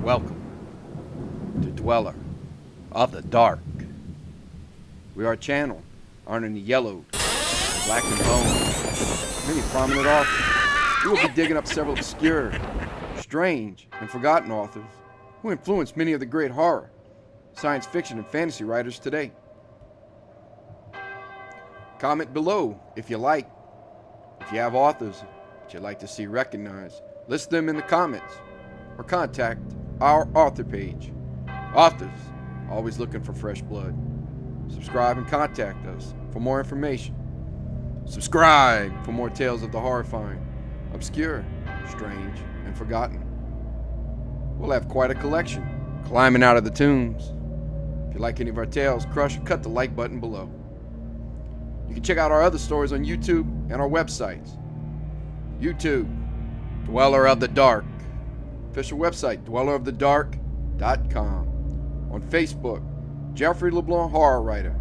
Welcome to Dweller of the Dark. We are a channel honoring the yellowed, black and bone, many prominent authors. We will be digging up several obscure, strange, and forgotten authors who influenced many of the great horror, science fiction, and fantasy writers today. Comment below if you like. If you have authors that you'd like to see recognized, list them in the comments or contact our author page. Authors, always looking for fresh blood. Subscribe and contact us for more information. Subscribe for more tales of the horrifying, obscure, strange, and forgotten. We'll have quite a collection climbing out of the tombs. If you like any of our tales, crush or cut the like button below. You can check out our other stories on YouTube and our websites. YouTube, Dweller of the Dark. Official website, dwellerofthedark.com. On Facebook, Jeffrey LeBlanc Horror Writer.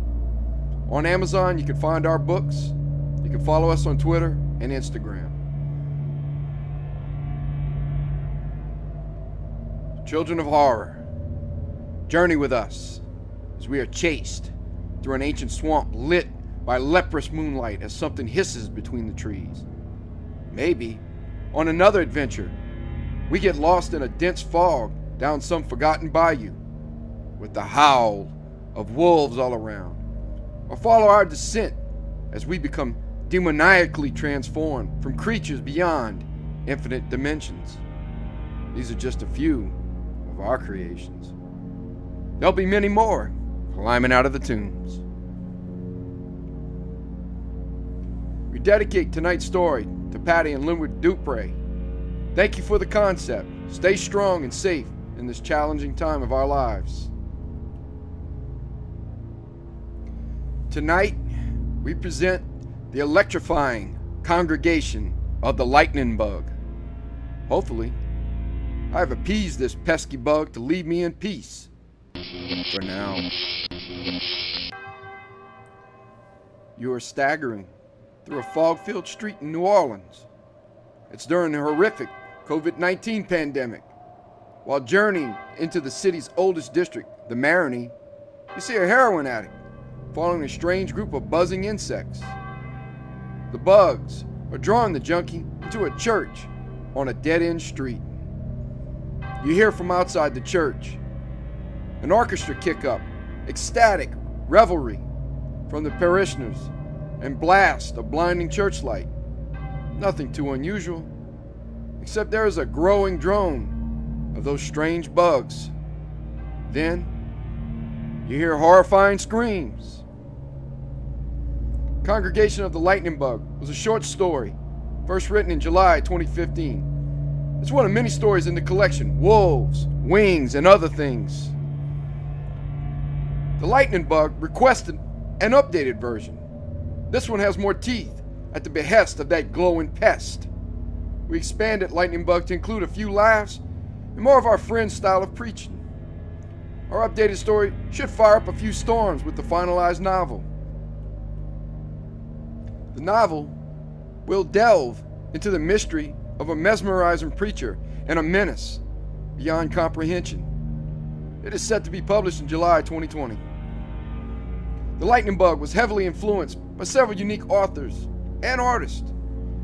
On Amazon, you can find our books. You can follow us on Twitter and Instagram. Children of Horror, journey with us as we are chased through an ancient swamp lit by leprous moonlight as something hisses between the trees. Maybe, on another adventure, we get lost in a dense fog down some forgotten bayou with the howl of wolves all around. Or follow our descent as we become demoniacally transformed from creatures beyond infinite dimensions. These are just a few of our creations. There'll be many more climbing out of the tombs. We dedicate tonight's story to Patty and Linwood Dupre. Thank you for the concept. Stay strong and safe in this challenging time of our lives. Tonight, we present the electrifying congregation of the lightning bug. Hopefully, I have appeased this pesky bug to leave me in peace. For now. You are staggering through a fog-filled street in New Orleans. It's during the horrific COVID-19 pandemic. While journeying into the city's oldest district, the Marigny, you see a heroin addict following a strange group of buzzing insects. The bugs are drawing the junkie into a church on a dead-end street. You hear from outside the church an orchestra kick up, ecstatic revelry from the parishioners, and blast a blinding church light. Nothing too unusual, except there is a growing drone of those strange bugs. Then, you hear horrifying screams. Congregation of the Lightning Bug was a short story, first written in July 2015. It's one of many stories in the collection, Wolves, Wings, and Other Things. The Lightning Bug requested an updated version. This one has more teeth at the behest of that glowing pest. We expanded Lightning Bug to include a few laughs and more of our friend's style of preaching. Our updated story should fire up a few storms with the finalized novel. The novel will delve into the mystery of a mesmerizing preacher and a menace beyond comprehension. It is set to be published in July 2020. The Lightning Bug was heavily influenced by several unique authors and artists.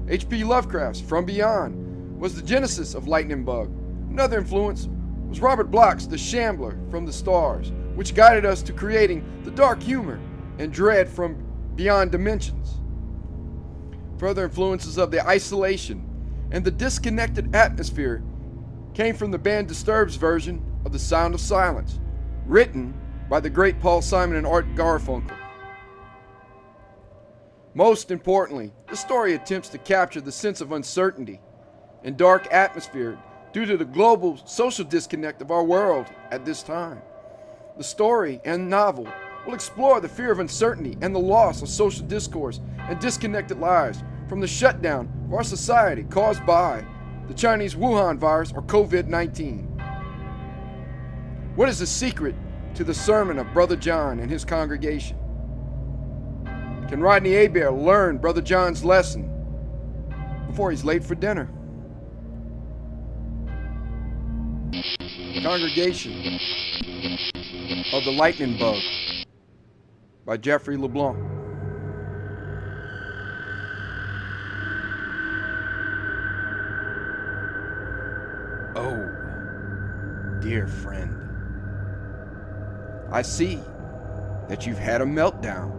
H.P. Lovecraft's From Beyond was the genesis of Lightning Bug. Another influence was Robert Bloch's The Shambler from the Stars, which guided us to creating the dark humor and dread from beyond dimensions. Further influences of the isolation and the disconnected atmosphere came from the band Disturbed's version of The Sound of Silence, written by the great Paul Simon and Art Garfunkel. Most importantly, the story attempts to capture the sense of uncertainty and dark atmosphere due to the global social disconnect of our world at this time. The story and novel will explore the fear of uncertainty and the loss of social discourse and disconnected lives from the shutdown of our society caused by the Chinese Wuhan virus or COVID-19. What is the secret to the sermon of Brother John and his congregation? Can Rodney Abear learn Brother John's lesson before he's late for dinner? Congregation of the Lightning Bug by Jeffrey LeBlanc. Oh, dear friend, I see that you've had a meltdown.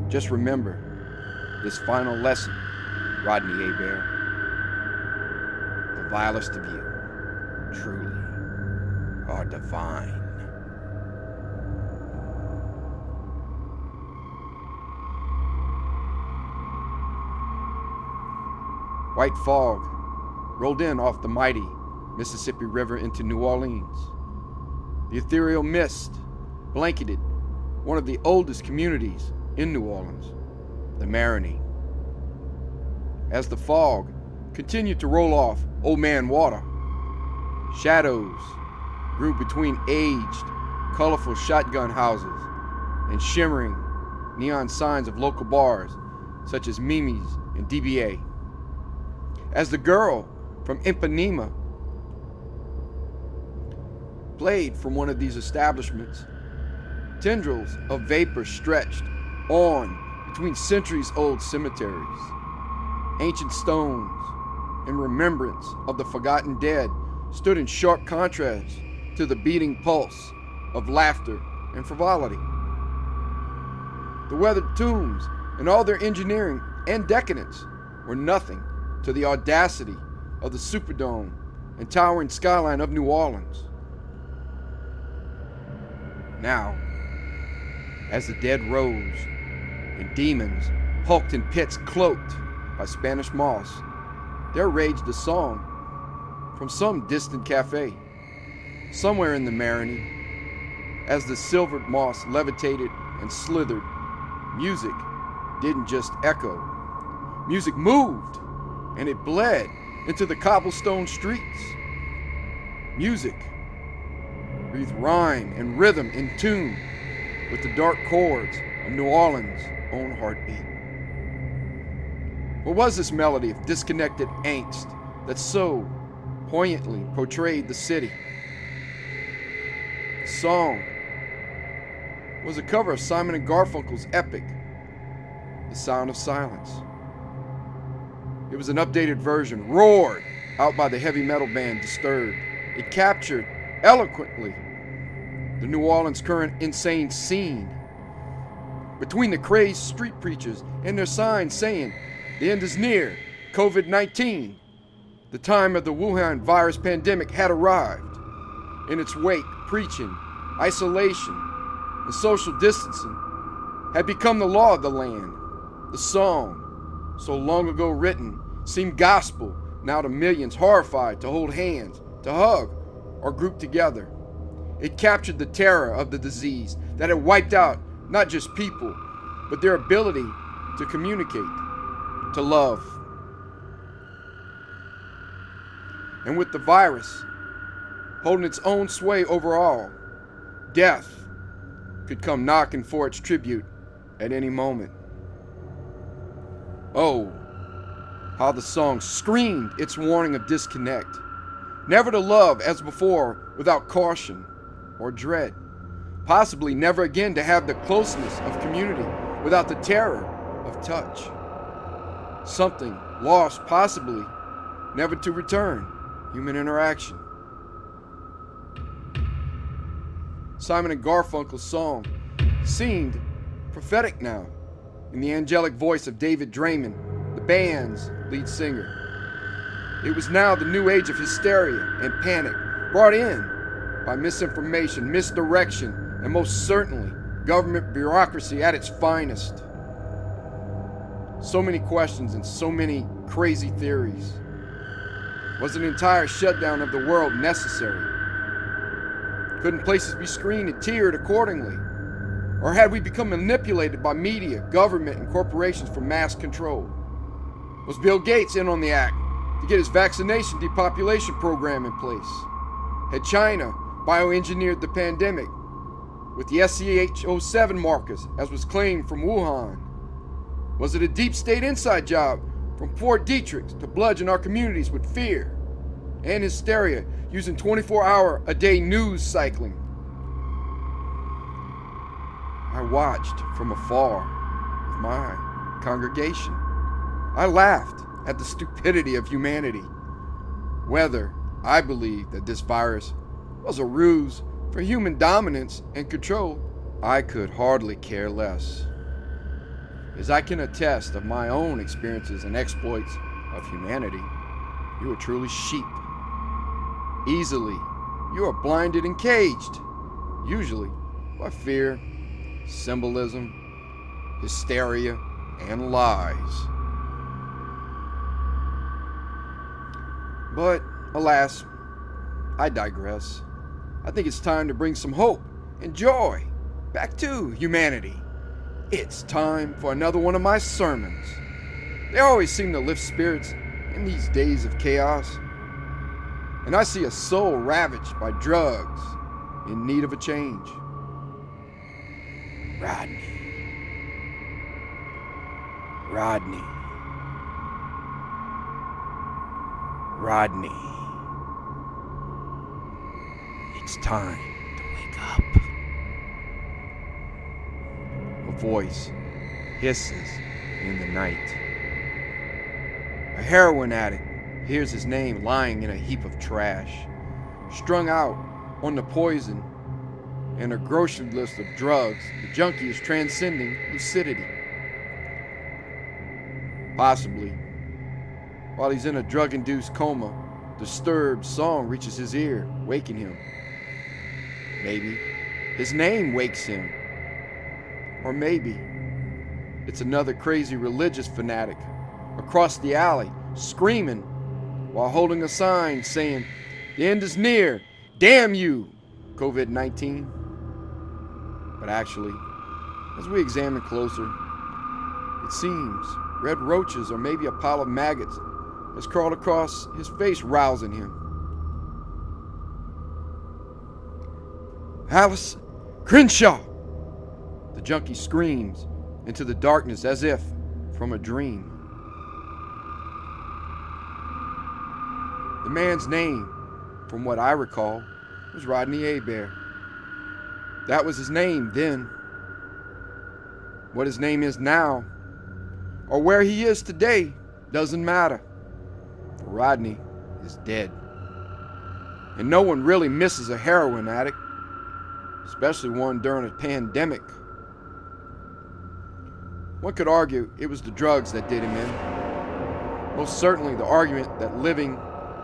Just remember this final lesson, Rodney Hebert. The vilest of you truly are divine. White fog rolled in off the mighty Mississippi River into New Orleans. The ethereal mist blanketed one of the oldest communities in New Orleans, the Marigny. As the fog continued to roll off Old Man Water, shadows grew between aged, colorful shotgun houses and shimmering neon signs of local bars such as Mimi's and DBA. As the girl from Ipanema played from one of these establishments, tendrils of vapor stretched on between centuries-old cemeteries. Ancient stones in remembrance of the forgotten dead stood in sharp contrast to the beating pulse of laughter and frivolity. The weathered tombs and all their engineering and decadence were nothing to the audacity of the Superdome and towering skyline of New Orleans. Now, as the dead rose and demons hulked in pits cloaked by Spanish moss, there raged a song from some distant cafe, somewhere in the Marigny. As the silvered moss levitated and slithered, music didn't just echo. Music moved, and it bled into the cobblestone streets. Music breathed rhyme and rhythm in tune with the dark chords of New Orleans' own heartbeat. What was this melody of disconnected angst that so poignantly portrayed the city? The song was a cover of Simon and Garfunkel's epic, The Sound of Silence. It was an updated version, roared out by the heavy metal band Disturbed. It captured eloquently the New Orleans' current insane scene. Between the crazed street preachers and their signs saying, "The end is near, COVID-19," the time of the Wuhan virus pandemic had arrived. In its wake, preaching, isolation, and social distancing had become the law of the land. The song, so long ago written, seemed gospel now to millions horrified to hold hands, to hug, or group together. It captured the terror of the disease that had wiped out not just people, but their ability to communicate, to love. And with the virus holding its own sway over all, death could come knocking for its tribute at any moment. Oh, how the song screamed its warning of disconnect. Never to love as before without caution or dread. Possibly never again to have the closeness of community without the terror of touch. Something lost, possibly never to return, human interaction. Simon and Garfunkel's song seemed prophetic now in the angelic voice of David Draymond, the band's lead singer. It was now the new age of hysteria and panic, brought in by misinformation, misdirection, and most certainly government bureaucracy at its finest. So many questions and so many crazy theories. Was an entire shutdown of the world necessary? Couldn't places be screened and tiered accordingly? Or had we become manipulated by media, government, and corporations for mass control? Was Bill Gates in on the act to get his vaccination depopulation program in place? Had China bioengineered the pandemic with the SCH-07 markers, as was claimed from Wuhan? Was it a deep state inside job from Fort Detrick to bludgeon our communities with fear, and hysteria using 24-hour-a-day news cycling. I watched from afar with my congregation. I laughed at the stupidity of humanity. Whether I believe that this virus was a ruse for human dominance and control, I could hardly care less, as I can attest of my own experiences and exploits of humanity. You are truly sheep. Easily, you are blinded and caged, usually by fear, symbolism, hysteria, and lies. But, alas, I digress. I think it's time to bring some hope and joy back to humanity. It's time for another one of my sermons. They always seem to lift spirits in these days of chaos. And I see a soul ravaged by drugs in need of a change. Rodney. Rodney. Rodney. It's time to wake up. A voice hisses in the night. A heroin addict hears his name lying in a heap of trash, strung out on the poison and a grocery list of drugs. The junkie is transcending lucidity. Possibly, while he's in a drug-induced coma, disturbed song reaches his ear, waking him. Maybe his name wakes him. Or maybe it's another crazy religious fanatic across the alley, screaming while holding a sign saying, "The end is near, damn you, COVID-19. But actually, as we examine closer, it seems red roaches or maybe a pile of maggots has crawled across his face, rousing him. "Alice Crenshaw!" The junkie screams into the darkness as if from a dream. The man's name, from what I recall, was Rodney Hebert. That was his name then. What his name is now, or where he is today, doesn't matter. For Rodney is dead. And no one really misses a heroin addict, especially one during a pandemic. One could argue it was the drugs that did him in. Most certainly the argument that living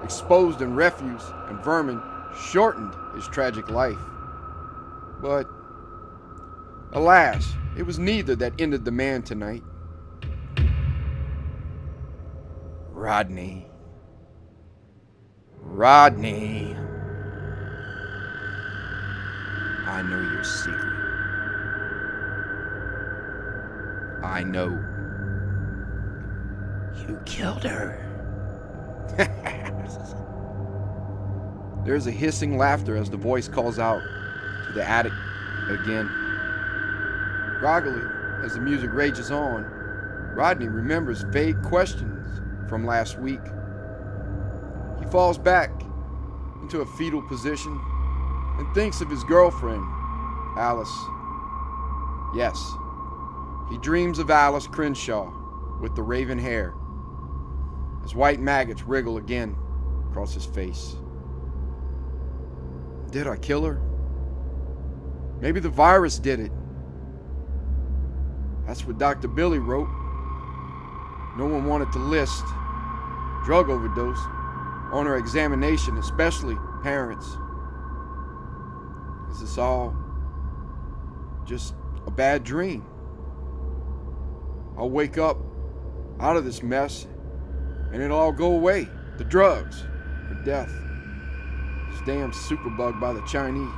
exposed in refuse and vermin shortened his tragic life. But, alas, it was neither that ended the man tonight. Rodney. Rodney. I know your secret. I know. You killed her. There's a hissing laughter as the voice calls out to the addict again. Groggily, as the music rages on, Rodney remembers vague questions from last week. He falls back into a fetal position and thinks of his girlfriend, Alice. Yes, he dreams of Alice Crenshaw with the raven hair, as white maggots wriggle again across his face. Did I kill her? Maybe the virus did it. That's what Dr. Billy wrote. No one wanted to list drug overdose on her examination, especially parents. Is this all just a bad dream? I'll wake up out of this mess and it'll all go away. The drugs, or death. This damn superbug by the Chinese.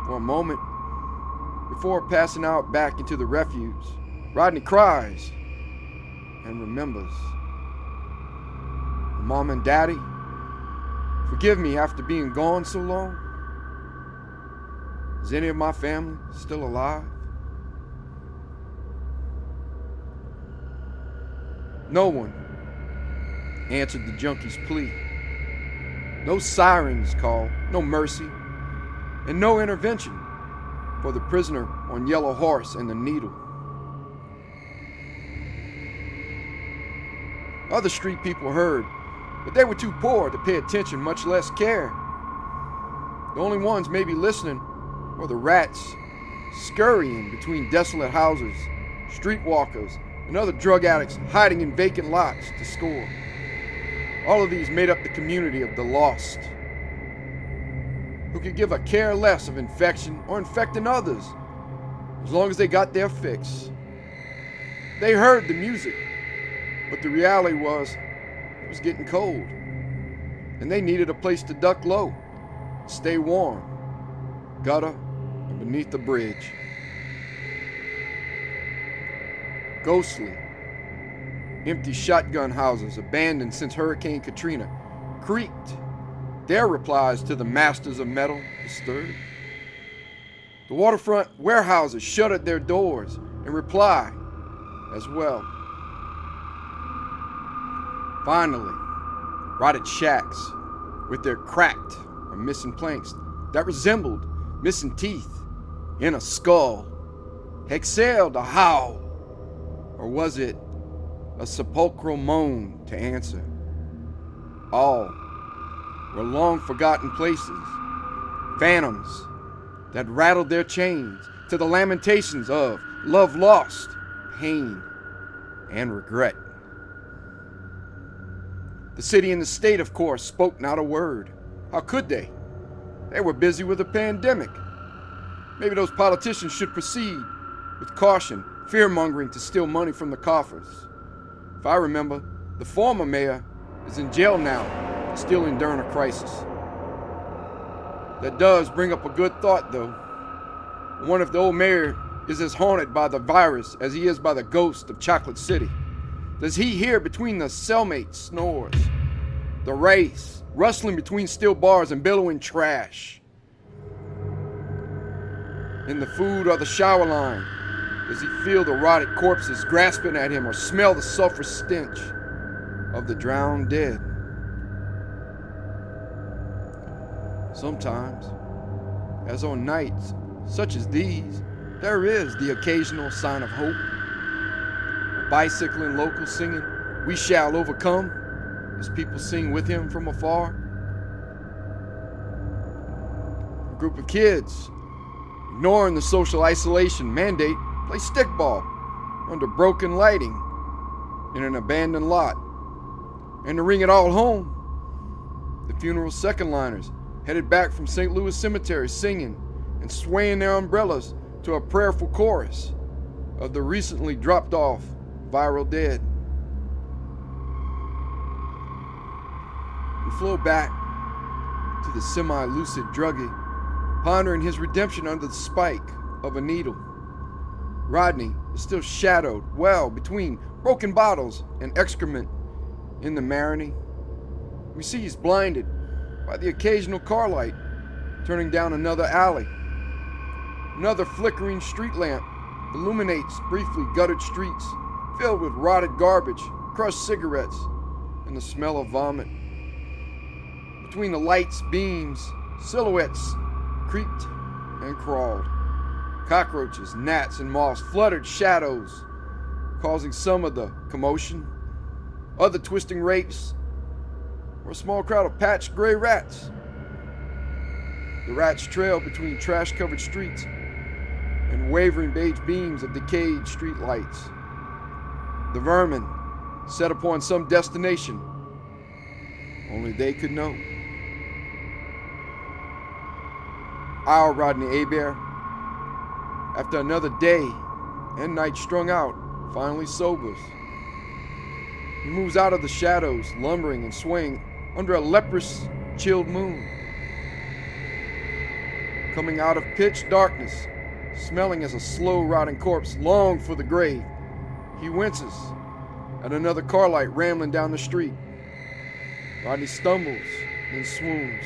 For a moment, before passing out back into the refuse, Rodney cries and remembers. Mom and Daddy, forgive me after being gone so long. Is any of my family still alive? No one answered the junkie's plea. No sirens call, no mercy, and no intervention for the prisoner on Yellow Horse and the needle. Other street people heard, but they were too poor to pay attention, much less care. The only ones maybe listening were the rats scurrying between desolate houses, streetwalkers, and other drug addicts hiding in vacant lots to score. All of these made up the community of the lost, who could give a care less of infection or infecting others, as long as they got their fix. They heard the music, but the reality was it was getting cold, and they needed a place to duck low, stay warm, gutter and beneath the bridge. Ghostly, empty shotgun houses abandoned since Hurricane Katrina creaked, their replies to the masters of metal disturbed. The waterfront warehouses shuttered their doors in reply as well. Finally, rotted shacks with their cracked or missing planks that resembled missing teeth in a skull exhaled a howl, or was it a sepulchral moan to answer? All were long forgotten places, phantoms that rattled their chains to the lamentations of love lost, pain, and regret. The city and the state, of course, spoke not a word. How could they? They were busy with a pandemic. Maybe those politicians should proceed with caution, fear-mongering to steal money from the coffers. If I remember, the former mayor is in jail now, stealing during a crisis. That does bring up a good thought, though. I wonder if the old mayor is as haunted by the virus as he is by the ghost of Chocolate City. Does he hear between the cellmate snores, the race rustling between steel bars and billowing trash? In the food or the shower line, does he feel the rotted corpses grasping at him or smell the sulfur stench of the drowned dead? Sometimes, as on nights such as these, there is the occasional sign of hope. A bicycling local singing, "We shall overcome," as people sing with him from afar. A group of kids, ignoring the social isolation mandate, play stickball under broken lighting in an abandoned lot. And to ring it all home, the funeral second-liners headed back from St. Louis Cemetery singing and swaying their umbrellas to a prayerful chorus of the recently dropped off viral dead. We flow back to the semi-lucid druggie, pondering his redemption under the spike of a needle. Rodney is still shadowed well between broken bottles and excrement in the Maroney. We see he's blinded by the occasional car light turning down another alley. Another flickering street lamp illuminates briefly guttered streets filled with rotted garbage, crushed cigarettes, and the smell of vomit. Between the light's beams, silhouettes creeped and crawled. Cockroaches, gnats, and moths fluttered shadows, causing some of the commotion. Other twisting wraiths were a small crowd of patched gray rats. The rats trailed between trash-covered streets and wavering beige beams of decayed street lights. The vermin set upon some destination only they could know. Our Rodney Hebert, after another day and night strung out, finally sobers. He moves out of the shadows, lumbering and swaying under a leprous, chilled moon. Coming out of pitch darkness, smelling as a slow-rotting corpse longed for the grave, he winces at another car light rambling down the street. Rodney stumbles, then swoons.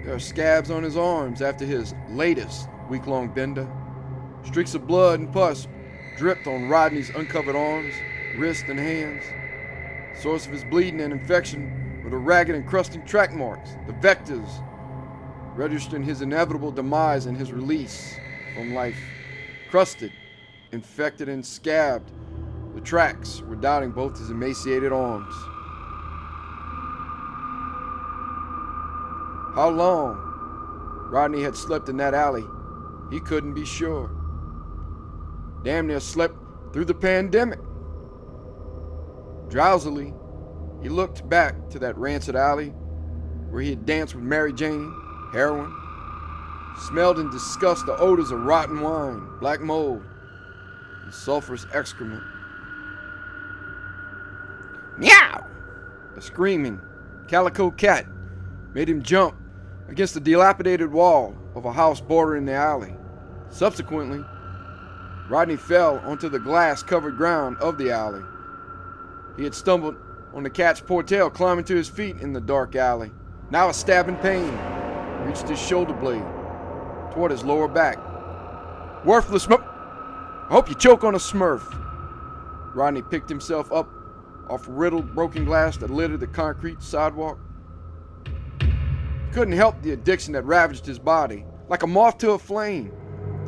There are scabs on his arms after his latest week-long bender. Streaks of blood and pus dripped on Rodney's uncovered arms, wrists, and hands. The source of his bleeding and infection were the ragged and crusting track marks, the vectors, registering his inevitable demise and his release from life. Crusted, infected, and scabbed, the tracks were dotting both his emaciated arms. How long Rodney had slept in that alley, he couldn't be sure. Damn near slept through the pandemic. Drowsily, he looked back to that rancid alley where he had danced with Mary Jane, heroin, smelled and discussed the odors of rotten wine, black mold, and sulfurous excrement. Meow! A screaming calico cat made him jump against the dilapidated wall of a house bordering the alley. Subsequently, Rodney fell onto the glass-covered ground of the alley. He had stumbled on the cat's poor tail, climbing to his feet in the dark alley. Now a stabbing pain reached his shoulder blade toward his lower back. Worthless I hope you choke on a Smurf. Rodney picked himself up off riddled, broken glass that littered the concrete sidewalk. He couldn't help the addiction that ravaged his body. Like a moth to a flame,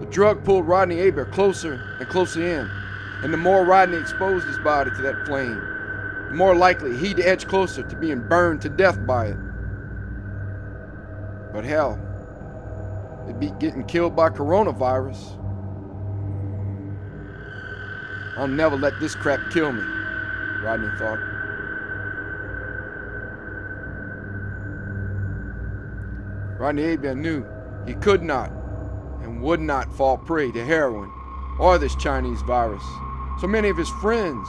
the drug pulled Rodney Hebert closer and closer in. And the more Rodney exposed his body to that flame, the more likely he'd edge closer to being burned to death by it. But hell, it'd be getting killed by coronavirus. I'll never let this crap kill me, Rodney thought. Rodney Hebert knew he could not and would not fall prey to heroin or this Chinese virus. So many of his friends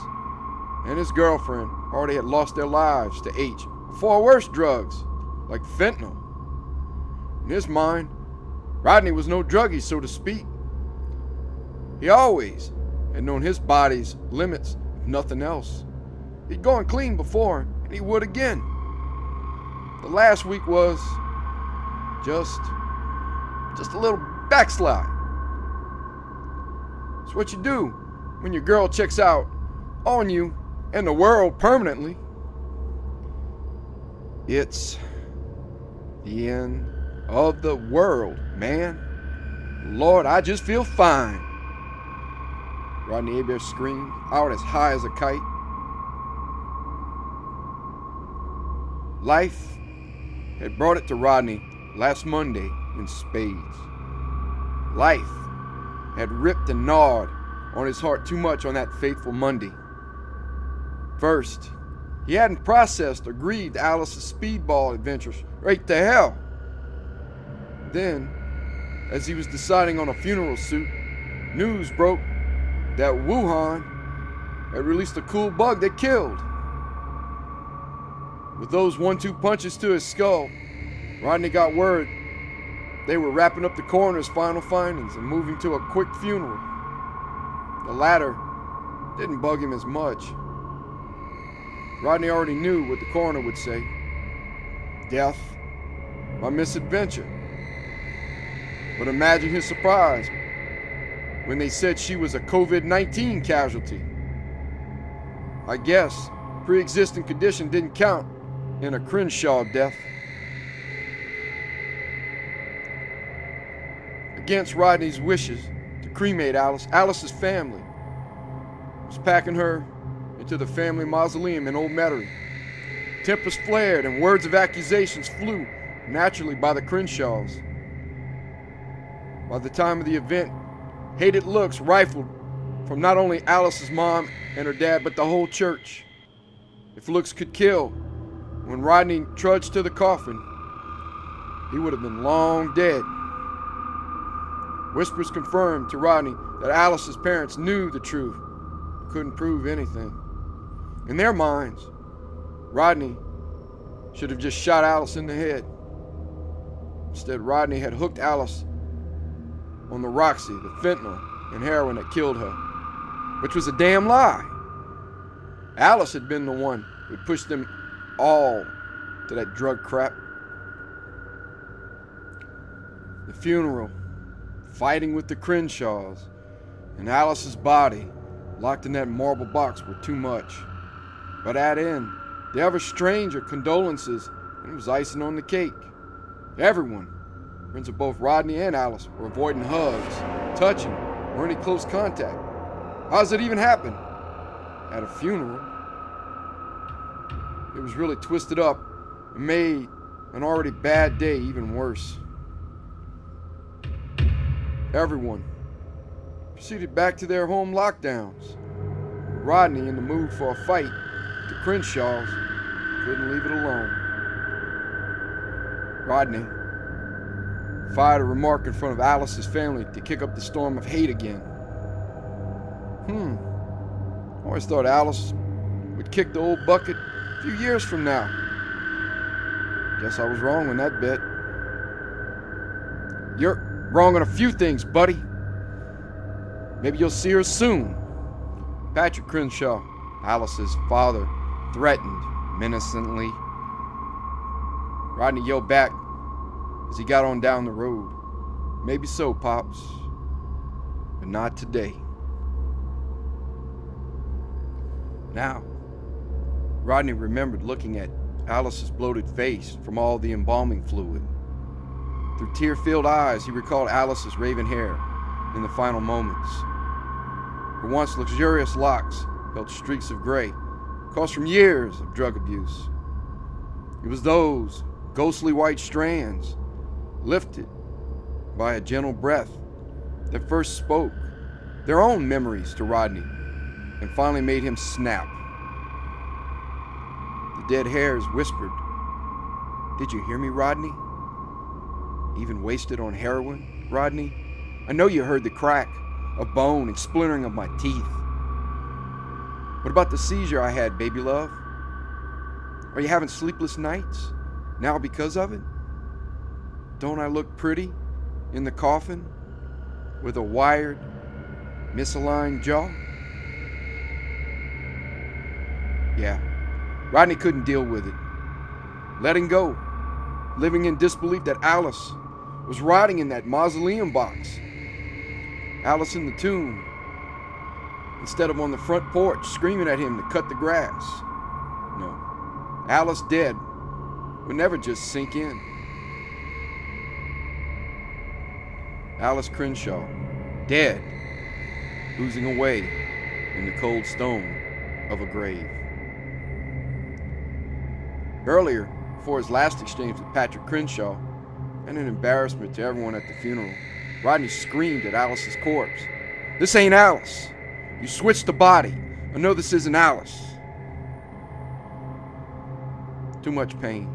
and his girlfriend already had lost their lives to H or far worse drugs like fentanyl. In his mind, Rodney was no druggie, so to speak. He always had known his body's limits, if nothing else. He'd gone clean before, and he would again. The last week was just a little backslide. It's what you do when your girl checks out on you and the world permanently. It's the end of the world, man. Lord, I just feel fine. Rodney Hebert screamed out as high as a kite. Life had brought it to Rodney last Monday in spades. Life had ripped and gnawed on his heart too much on that fateful Monday. First, he hadn't processed or grieved Alice's speedball adventures right to hell. Then, as he was deciding on a funeral suit, news broke that Wuhan had released a cool bug that killed. With those 1-2 punches to his skull, Rodney got word they were wrapping up the coroner's final findings and moving to a quick funeral. The latter didn't bug him as much. Rodney already knew what the coroner would say. Death by misadventure. But imagine his surprise when they said she was a COVID-19 casualty. I guess pre-existing condition didn't count in a Crenshaw death. Against Rodney's wishes to cremate Alice, Alice's family was packing her into the family mausoleum in Old Metairie. Tempers flared and words of accusations flew naturally by the Crenshaws. By the time of the event, hated looks rifled from not only Alice's mom and her dad, but the whole church. If looks could kill, when Rodney trudged to the coffin, he would have been long dead. Whispers confirmed to Rodney that Alice's parents knew the truth, couldn't prove anything. In their minds, Rodney should have just shot Alice in the head. Instead, Rodney had hooked Alice on the Roxy, the fentanyl, and heroin that killed her, which was a damn lie. Alice had been the one who pushed them all to that drug crap. The funeral, fighting with the Crenshaws, and Alice's body, locked in that marble box, were too much. By that end, the ever stranger condolences, and it was icing on the cake. Everyone, friends of both Rodney and Alice, were avoiding hugs, touching, or any close contact. How does it even happen? At a funeral. It was really twisted up and made an already bad day even worse. Everyone proceeded back to their home lockdowns. Rodney, in the mood for a fight, the Crenshaws couldn't leave it alone. Rodney fired a remark in front of Alice's family to kick up the storm of hate again. I always thought Alice would kick the old bucket a few years from now. Guess I was wrong on that bet. You're wrong on a few things, buddy. Maybe you'll see her soon. Patrick Crenshaw, Alice's father, threatened menacingly. Rodney yelled back as he got on down the road. Maybe so, Pops, but not today. Now, Rodney remembered looking at Alice's bloated face from all the embalming fluid. Through tear-filled eyes, he recalled Alice's raven hair in the final moments. Her once luxurious locks felt streaks of gray, caused from years of drug abuse. It was those ghostly white strands, lifted by a gentle breath, that first spoke their own memories to Rodney and finally made him snap. The dead hairs whispered, "Did you hear me, Rodney? Even wasted on heroin, Rodney? I know you heard the crack of bone and splintering of my teeth. What about the seizure I had, baby love? Are you having sleepless nights now because of it? Don't I look pretty in the coffin with a wired, misaligned jaw?" Yeah, Rodney couldn't deal with it. Letting go, living in disbelief that Alice was rotting in that mausoleum box. Alice in the tomb, instead of on the front porch screaming at him to cut the grass. No, Alice dead would never just sink in. Alice Crenshaw, dead, oozing away in the cold stone of a grave. Earlier, before his last exchange with Patrick Crenshaw, and an embarrassment to everyone at the funeral, Rodney screamed at Alice's corpse, "This ain't Alice! You switched the body! I know this isn't Alice!" Too much pain.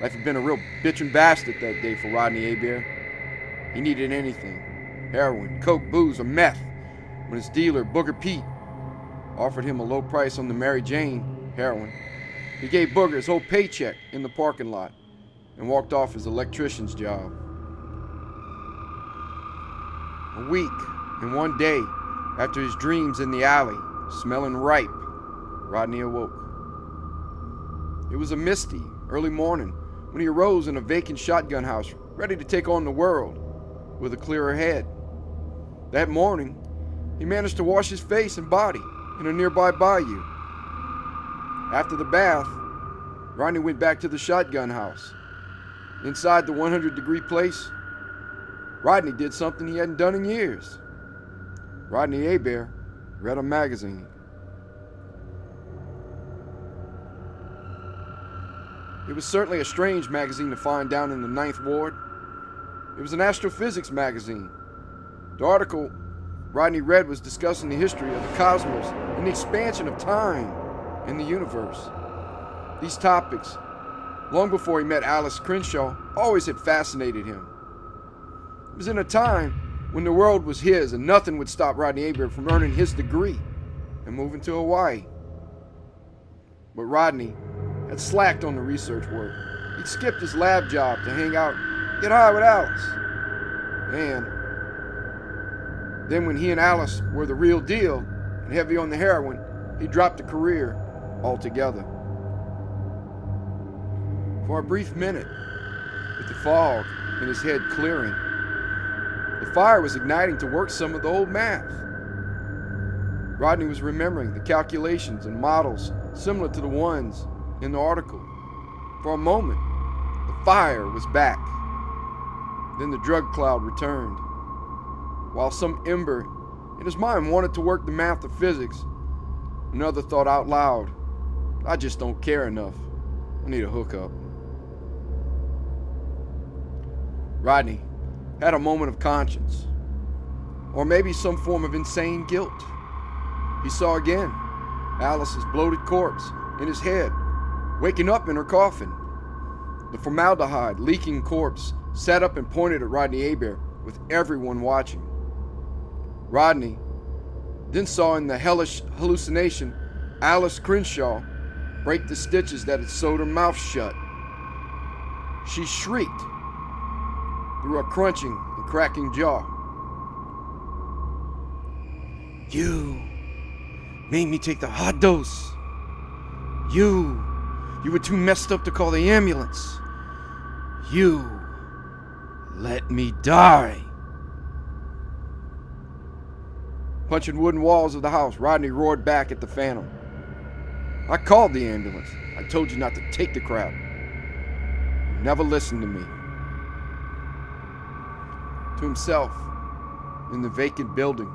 Life had been a real bitchin' bastard that day for Rodney Hebert. He needed anything. Heroin, coke, booze, or meth. When his dealer, Booger Pete, offered him a low price on the Mary Jane, heroin, he gave Booger his whole paycheck in the parking lot and walked off his electrician's job. A week and one day after his dreams in the alley, smelling ripe, Rodney awoke. It was a misty, early morning when he arose in a vacant shotgun house, ready to take on the world with a clearer head. That morning, he managed to wash his face and body in a nearby bayou. After the bath, Rodney went back to the shotgun house. Inside the 100-degree place, Rodney did something he hadn't done in years. Rodney Hebert read a magazine. It was certainly a strange magazine to find down in the Ninth Ward. It was an astrophysics magazine. The article Rodney read was discussing the history of the cosmos and the expansion of time in the universe. These topics, long before he met Alice Crenshaw, always had fascinated him. It was in a time when the world was his and nothing would stop Rodney Hebert from earning his degree and moving to Hawaii. But Rodney had slacked on the research work. He'd skipped his lab job to hang out, get high with Alice. And then when he and Alice were the real deal and heavy on the heroin, he dropped the career altogether. For a brief minute, with the fog in his head clearing, The fire was igniting to work some of the old math. Rodney was remembering the calculations and models similar to the ones in the article. For a moment, the fire was back. Then the drug cloud returned. While some ember in his mind wanted to work the math of physics, another thought out loud, I just don't care enough. I need a hookup. Rodney had a moment of conscience, or maybe some form of insane guilt. He saw again Alice's bloated corpse in his head, waking up in her coffin. The formaldehyde leaking corpse sat up and pointed at Rodney Hebert with everyone watching. Rodney then saw in the hellish hallucination Alice Crenshaw break the stitches that had sewed her mouth shut. She shrieked through a crunching and cracking jaw. You made me take the hot dose. You were too messed up to call the ambulance. You let me die. Punching wooden walls of the house, Rodney roared back at the Phantom. I called the ambulance. I told you not to take the crap. You never listened to me. To himself, in the vacant building,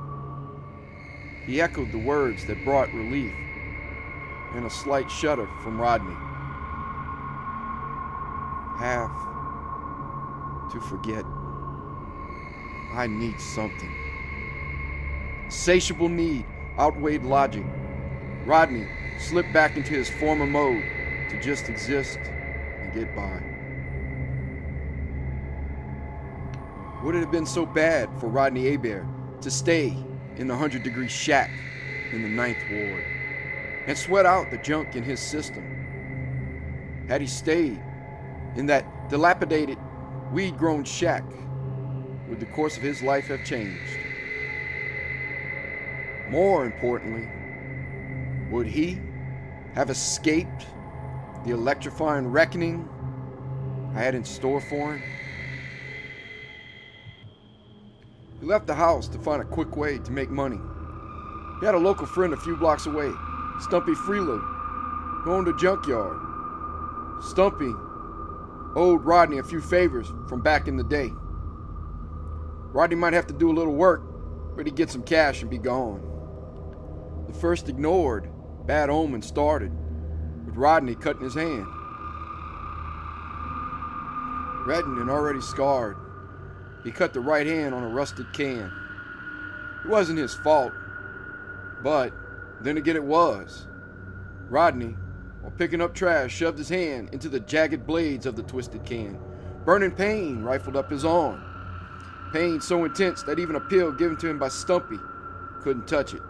he echoed the words that brought relief and a slight shudder from Rodney. Have to forget. I need something. Insatiable need outweighed logic. Rodney slipped back into his former mode to just exist and get by. Would it have been so bad for Rodney Hebert to stay in the 100-degree shack in the 9th Ward and sweat out the junk in his system? Had he stayed in that dilapidated, weed-grown shack, would the course of his life have changed? More importantly, would he have escaped the electrifying reckoning I had in store for him? He left the house to find a quick way to make money. He had a local friend a few blocks away, Stumpy Freelow, who owned a junkyard. Stumpy owed Rodney a few favors from back in the day. Rodney might have to do a little work, but he'd get some cash and be gone. The first ignored bad omen started with Rodney cutting his hand. Reddened and already scarred, he cut the right hand on a rusted can. It wasn't his fault, but then again it was. Rodney, while picking up trash, shoved his hand into the jagged blades of the twisted can. Burning pain rifled up his arm. Pain so intense that even a pill given to him by Stumpy couldn't touch it.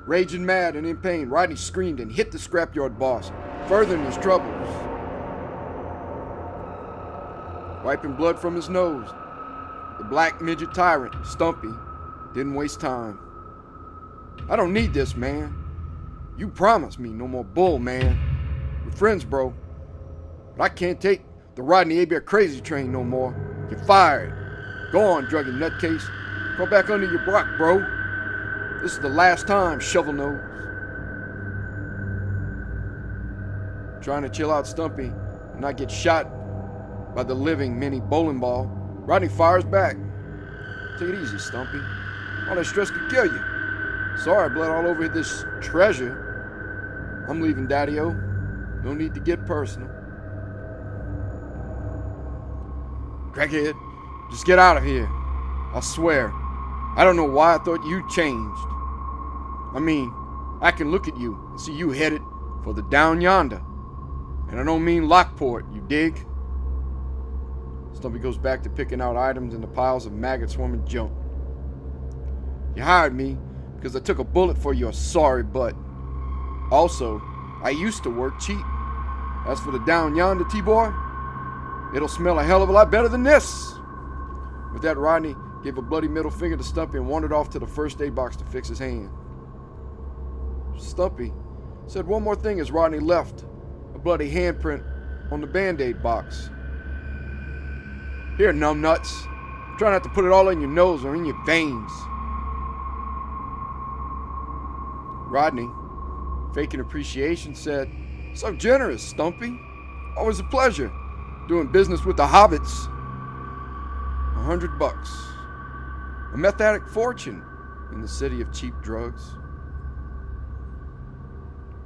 Raging mad and in pain, Rodney screamed and hit the scrapyard boss, furthering his troubles. Wiping blood from his nose, the black midget tyrant, Stumpy, didn't waste time. I don't need this, man. You promised me no more bull, man. We're friends, bro. But I can't take the Rodney Hebert crazy train no more. You're fired. Go on, druggy nutcase. Go back under your block, bro. This is the last time, shovel nose. Trying to chill out Stumpy and not get shot by the living mini bowling ball, Rodney fires back. Take it easy, Stumpy. All that stress could kill you. Sorry, blood all over this treasure. I'm leaving, Daddy-O. No need to get personal. Crackhead, just get out of here. I swear. I don't know why I thought you changed. I mean, I can look at you and see you headed for the down yonder. And I don't mean Lockport, you dig? Stumpy goes back to picking out items in the piles of maggot-swarming junk. You hired me because I took a bullet for your sorry butt. Also, I used to work cheap. As for the down yonder, T-boy, it'll smell a hell of a lot better than this. With that, Rodney gave a bloody middle finger to Stumpy and wandered off to the first aid box to fix his hand. Stumpy said one more thing as Rodney left, a bloody handprint on the Band-Aid box. Here, numbnuts, Try not to put it all in your nose or in your veins. Rodney, faking appreciation, said, "So generous, Stumpy. Always a pleasure doing business with the hobbits." $100. A meth addict fortune in the city of cheap drugs.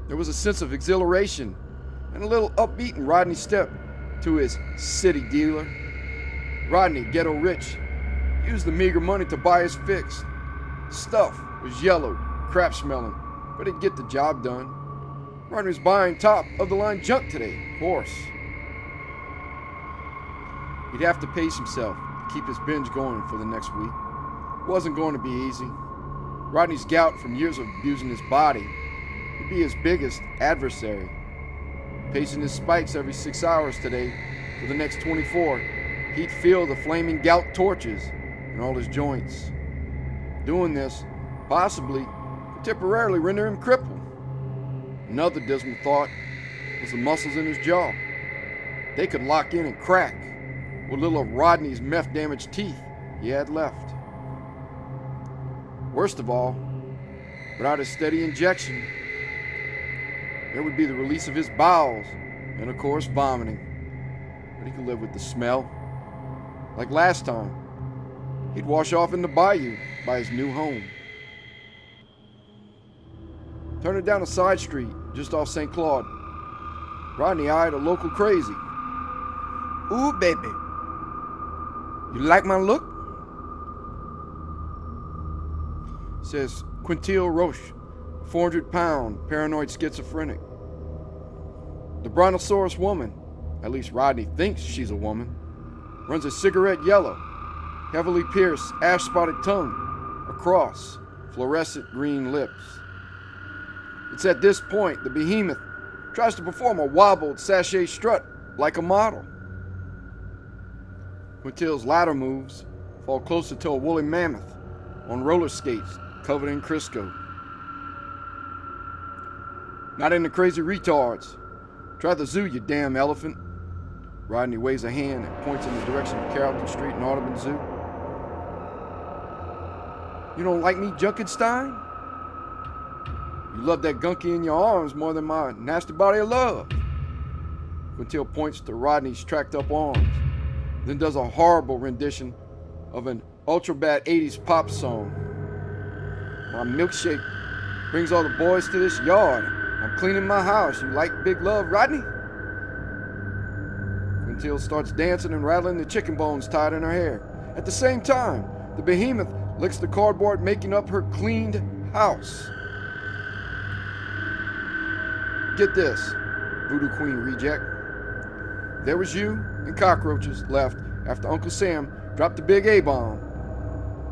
There was a sense of exhilaration and a little upbeat in Rodney's step to his city dealer. Rodney, ghetto rich, used the meager money to buy his fix. Stuff was yellow, crap smelling, but it'd get the job done. Rodney was buying top of the line junk today, horse. He'd have to pace himself to keep his binge going for the next week. It wasn't going to be easy. Rodney's gout from years of abusing his body would be his biggest adversary. Pacing his spikes every 6 hours today for the next 24, he'd feel the flaming gout torches in all his joints. Doing this, possibly, could temporarily render him crippled. Another dismal thought was the muscles in his jaw. They could lock in and crack what little of Rodney's meth-damaged teeth he had left. Worst of all, without a steady injection, there would be the release of his bowels and, of course, vomiting. But he could live with the smell. Like last time, he'd wash off in the bayou by his new home. Turning down a side street just off St. Claude, Rodney eyed a local crazy. "Ooh, baby, you like my look?" Says Quintil Roche, 400-pound paranoid schizophrenic. The brontosaurus woman, at least Rodney thinks she's a woman, runs a cigarette yellow, heavily pierced, ash-spotted tongue across fluorescent green lips. It's at this point the behemoth tries to perform a wobbled sachet strut like a model. Quintil's latter moves fall closer to a woolly mammoth on roller skates covered in Crisco. "Not into crazy retards. Try the zoo, you damn elephant." Rodney waves a hand and points in the direction of Carrollton Street and Audubon Zoo. "You don't like me, Junkenstein? You love that gunky in your arms more than my nasty body of love." Quintil points to Rodney's tracked-up arms, then does a horrible rendition of an ultra-bad 80s pop song. "My milkshake brings all the boys to this yard. I'm cleaning my house. You like big love, Rodney?" Quintil starts dancing and rattling the chicken bones tied in her hair. At the same time, the behemoth licks the cardboard making up her cleaned house. Get this, Voodoo Queen reject. There was you and cockroaches left after Uncle Sam dropped the big A-bomb,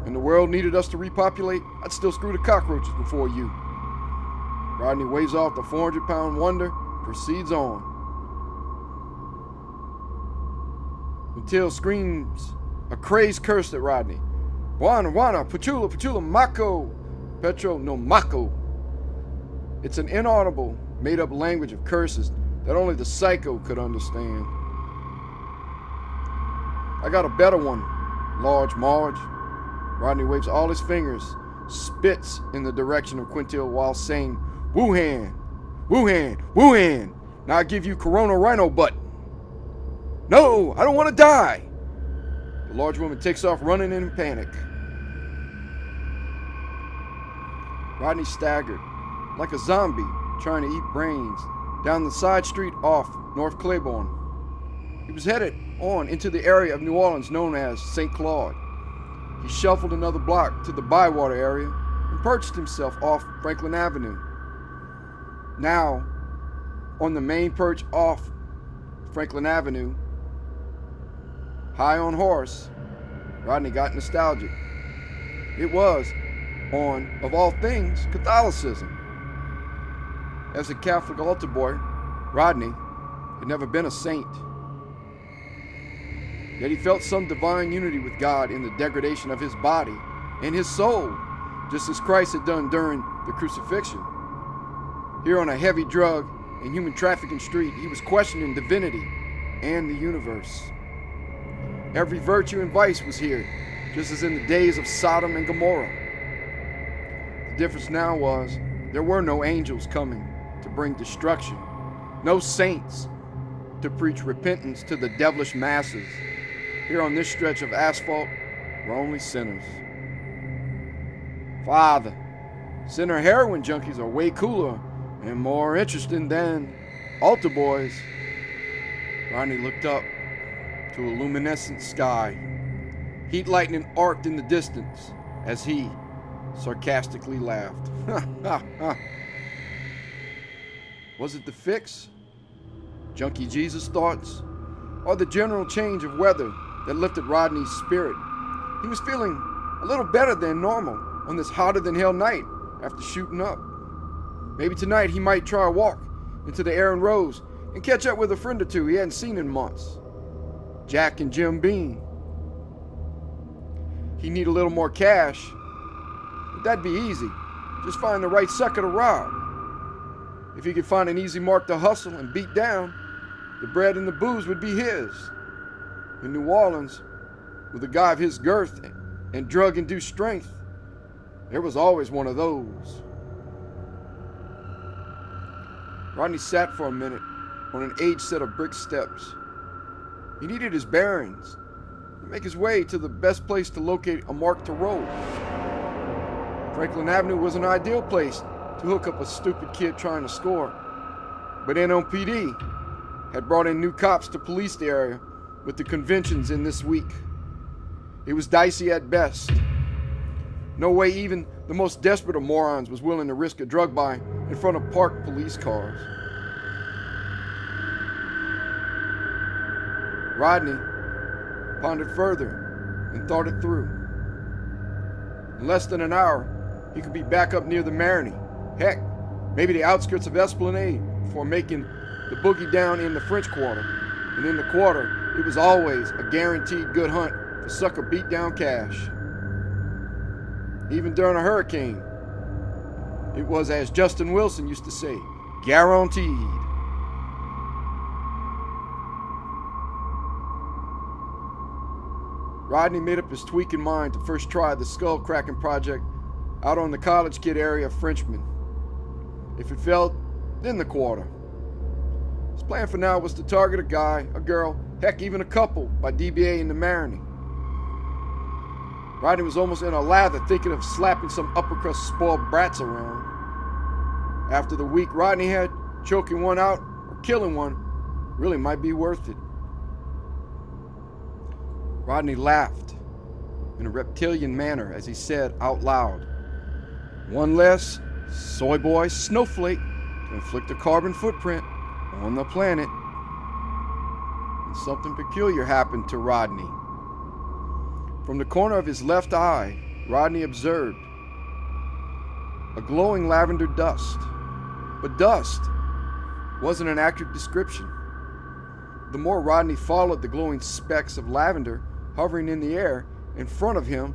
and the world needed us to repopulate. I'd still screw the cockroaches before you. Rodney waves off the 400-pound wonder, proceeds on. Until screams a crazed curse at Rodney. "Wana, wana, pachula, pachula, mako, petro no mako." It's an inaudible, made-up language of curses that only the psycho could understand. "I got a better one, Large Marge." Rodney waves all his fingers, spits in the direction of Quintil while saying, "Wuhan, Wuhan, Wuhan. Now I give you Corona Rhino butt." "No, I don't want to die." The large woman takes off running in panic. Rodney staggered, like a zombie trying to eat brains, down the side street off North Claiborne. He was headed on into the area of New Orleans known as St. Claude. He shuffled another block to the Bywater area and perched himself off Franklin Avenue. Now, on the main perch off Franklin Avenue, high on horse, Rodney got nostalgic. It was on, of all things, Catholicism. As a Catholic altar boy, Rodney had never been a saint. Yet he felt some divine unity with God in the degradation of his body and his soul, just as Christ had done during the crucifixion. Here on a heavy drug and human trafficking street, he was questioning divinity and the universe. Every virtue and vice was here just as in the days of Sodom and Gomorrah. The difference now was there were no angels coming to bring destruction, no saints to preach repentance to the devilish masses. Here on this stretch of asphalt were only sinners. Father, sinner heroin junkies are way cooler and more interesting than altar boys. Rodney looked up to a luminescent sky. Heat lightning arced in the distance as he sarcastically laughed. Was it the fix? Junkie Jesus thoughts? Or the general change of weather that lifted Rodney's spirit? He was feeling a little better than normal on this hotter than hell night after shooting up. Maybe tonight he might try a walk into the Aaron Rose and catch up with a friend or two he hadn't seen in months. Jack and Jim Bean. He'd need a little more cash, but that'd be easy. Just find the right sucker to rob. If he could find an easy mark to hustle and beat down, the bread and the booze would be his. In New Orleans, with a guy of his girth and drug-induced strength, there was always one of those. Rodney sat for a minute on an aged set of brick steps. He needed his bearings to make his way to the best place to locate a mark to roll. Franklin Avenue was an ideal place to hook up a stupid kid trying to score, but NOPD had brought in new cops to police the area with the conventions in this week. It was dicey at best. No way even the most desperate of morons was willing to risk a drug buy in front of parked police cars. Rodney pondered further and thought it through. In less than an hour, he could be back up near the Marigny. Heck, maybe the outskirts of Esplanade before making the boogie down in the French Quarter. And in the Quarter, it was always a guaranteed good hunt for sucker beat-down cash. Even during a hurricane, it was, as Justin Wilson used to say, guaranteed. Rodney made up his tweaking mind to first try the skull-cracking project out on the College Kid area of Frenchman. If it failed, then the Quarter. His plan for now was to target a guy, a girl, heck, even a couple by DBA in the Marigny. Rodney was almost in a lather thinking of slapping some upper-crust spoiled brats around. After the week Rodney had, choking one out or killing one really might be worth it. Rodney laughed in a reptilian manner as he said out loud, "One less soy boy snowflake to inflict a carbon footprint on the planet." And something peculiar happened to Rodney. From the corner of his left eye, Rodney observed a glowing lavender dust. But dust wasn't an accurate description. The more Rodney followed the glowing specks of lavender hovering in the air in front of him,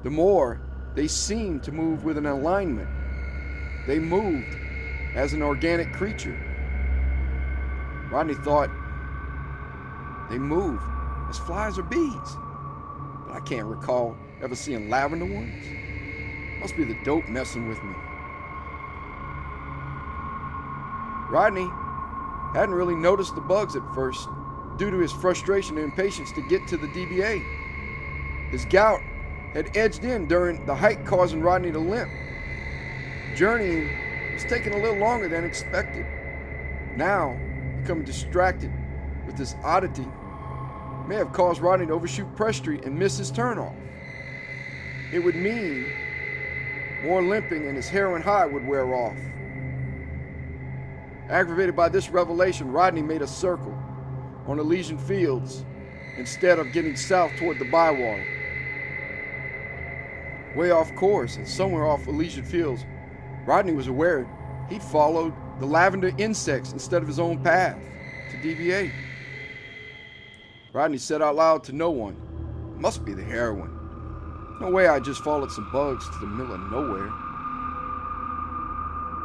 the more they seemed to move with an alignment. They moved as an organic creature. Rodney thought, they move as flies or bees, but I can't recall ever seeing lavender ones. Must be the dope messing with me. Rodney hadn't really noticed the bugs at first, due to his frustration and impatience to get to the DBA. His gout had edged in during the hike, causing Rodney to limp. Journeying was taking a little longer than expected. Now, becoming distracted with this oddity may have caused Rodney to overshoot Press Street and miss his turnoff. It would mean more limping and his heroin high would wear off. Aggravated by this revelation, Rodney made a circle on Elysian Fields instead of getting south toward the Bywater. Way off course and somewhere off Elysian Fields, Rodney was aware he'd followed the lavender insects instead of his own path to DBA. Rodney said out loud to no one, "Must be the heroin. No way I just followed some bugs to the middle of nowhere."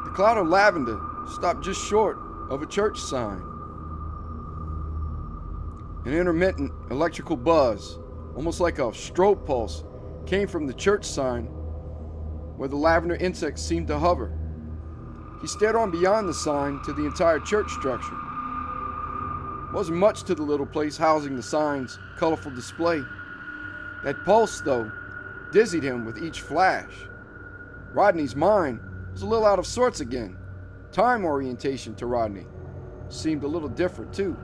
The cloud of lavender stopped just short of a church sign. An intermittent electrical buzz, almost like a strobe pulse, came from the church sign where the lavender insects seemed to hover. He stared on beyond the sign to the entire church structure. Wasn't much to the little place housing the sign's colorful display. That pulse, though, dizzied him with each flash. Rodney's mind was a little out of sorts again. Time orientation to Rodney seemed a little different, too,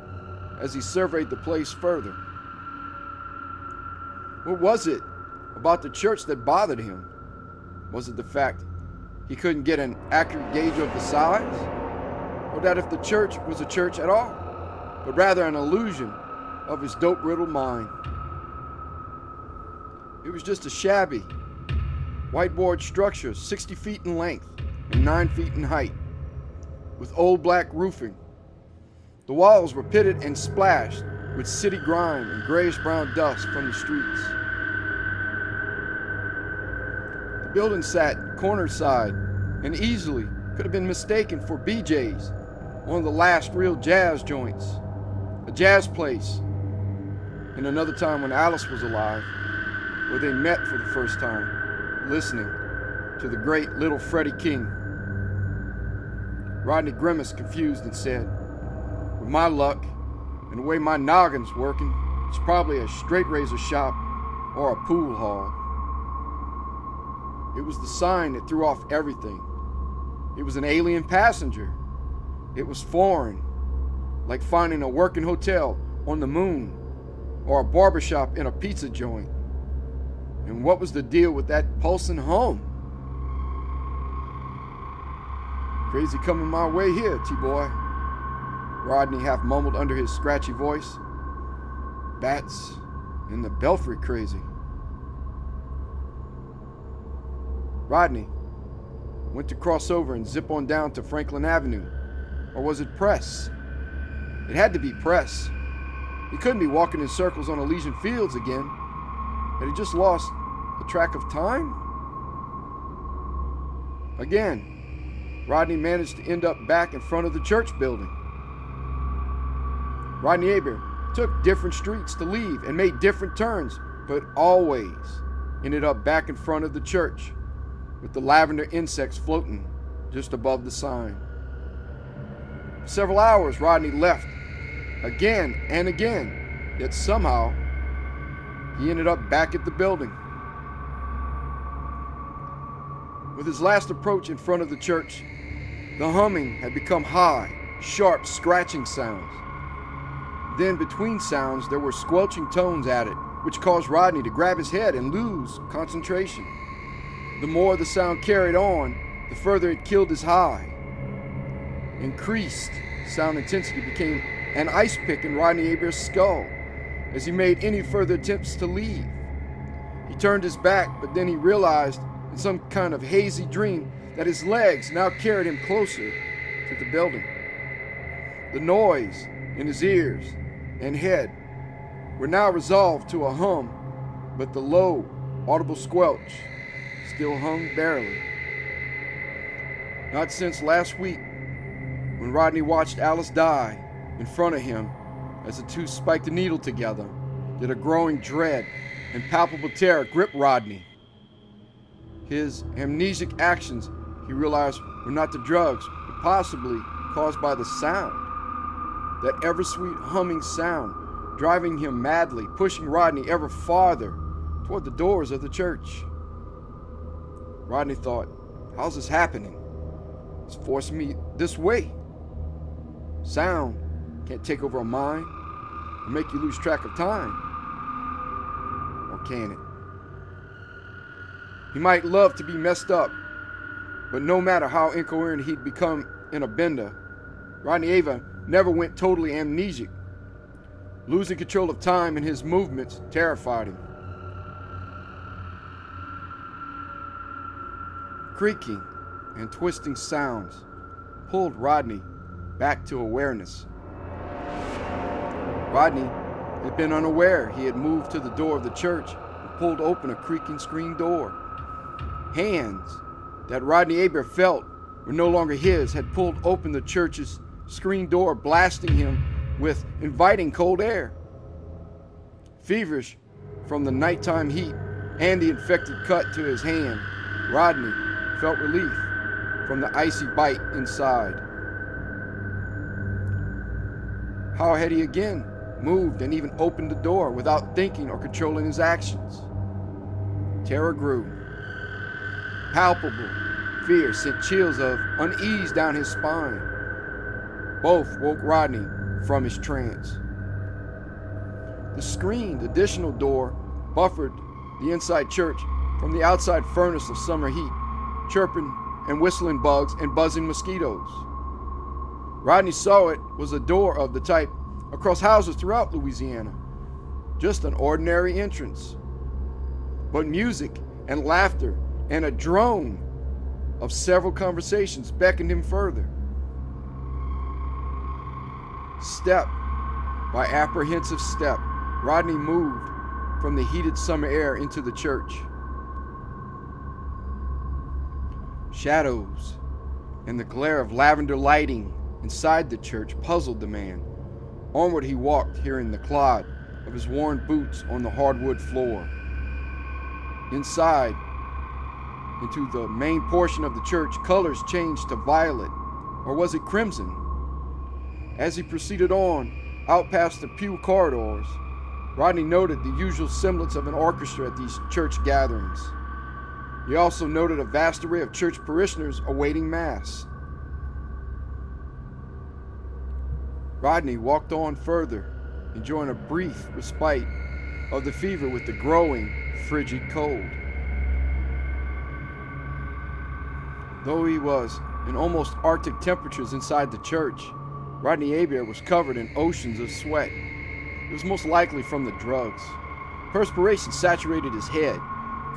as he surveyed the place further. What was it about the church that bothered him? Was it the fact he couldn't get an accurate gauge of the size? Or that if the church was a church at all, but rather an illusion of his dope-riddled mind? It was just a shabby, whiteboard structure 60 feet in length and 9 feet in height, with old black roofing. The walls were pitted and splashed with city grime and grayish-brown dust from the streets. The building sat corner-side and easily could have been mistaken for BJ's, one of the last real jazz joints, a jazz place, in another time when Alice was alive, where they met for the first time, listening to the great Little Freddie King. Rodney grimaced, confused, and said, "With my luck and the way my noggin's working, it's probably a straight razor shop or a pool hall." It was the sign that threw off everything. It was an alien passenger. It was foreign, like finding a working hotel on the moon or a barbershop in a pizza joint. And what was the deal with that pulsing hum? "Crazy coming my way here, T-boy," Rodney half mumbled under his scratchy voice. "Bats in the belfry crazy." Rodney went to cross over and zip on down to Franklin Avenue. Or was it Press? It had to be Press. He couldn't be walking in circles on Elysian Fields again. Had he just lost the track of time? Again, Rodney managed to end up back in front of the church building. Rodney Aber took different streets to leave and made different turns, but always ended up back in front of the church, with the lavender insects floating just above the sign. For several hours, Rodney left again and again, yet somehow he ended up back at the building. With his last approach in front of the church, the humming had become high, sharp, scratching sounds. Then, between sounds, there were squelching tones added, which caused Rodney to grab his head and lose concentration. The more the sound carried on, the further it killed his high. Increased sound intensity became an ice pick in Rodney Aber's skull as he made any further attempts to leave. He turned his back, but then he realized in some kind of hazy dream that his legs now carried him closer to the building. The noise in his ears and head were now resolved to a hum, but the low, audible squelch still hung barely. Not since last week, when Rodney watched Alice die in front of him as the two spiked a needle together, did a growing dread and palpable terror grip Rodney. His amnesic actions, he realized, were not the drugs, but possibly caused by the sound. That ever-sweet humming sound, driving him madly, pushing Rodney ever farther toward the doors of the church. Rodney thought, how's this happening? It's forcing me this way. Sound can't take over a mind or make you lose track of time. Or can it? He might love to be messed up, but no matter how incoherent he'd become in a bender, Rodney Ava never went totally amnesic. Losing control of time and his movements terrified him. Creaking and twisting sounds pulled Rodney back to awareness. Rodney had been unaware he had moved to the door of the church and pulled open a creaking screen door. Hands that Rodney Aber felt were no longer his had pulled open the church's screen door, blasting him with inviting cold air. Feverish from the nighttime heat, and the infected cut to his hand, Rodney felt relief from the icy bite inside. How had he again moved and even opened the door without thinking or controlling his actions? Terror grew. Palpable fear sent chills of unease down his spine. Both woke Rodney from his trance. The screened additional door buffered the inside church from the outside furnace of summer heat, chirping and whistling bugs and buzzing mosquitoes. Rodney saw it was a door of the type across houses throughout Louisiana, just an ordinary entrance. But music and laughter and a drone of several conversations beckoned him further. Step by apprehensive step, Rodney moved from the heated summer air into the church. Shadows and the glare of lavender lighting inside the church puzzled the man. Onward he walked, hearing the clod of his worn boots on the hardwood floor. Inside, into the main portion of the church, colors changed to violet, or was it crimson? As he proceeded on, out past the pew corridors, Rodney noted the usual semblance of an orchestra at these church gatherings. He also noted a vast array of church parishioners awaiting Mass. Rodney walked on further, enjoying a brief respite of the fever with the growing, frigid cold. Though he was in almost Arctic temperatures inside the church, Rodney Hebert was covered in oceans of sweat. It was most likely from the drugs. Perspiration saturated his head,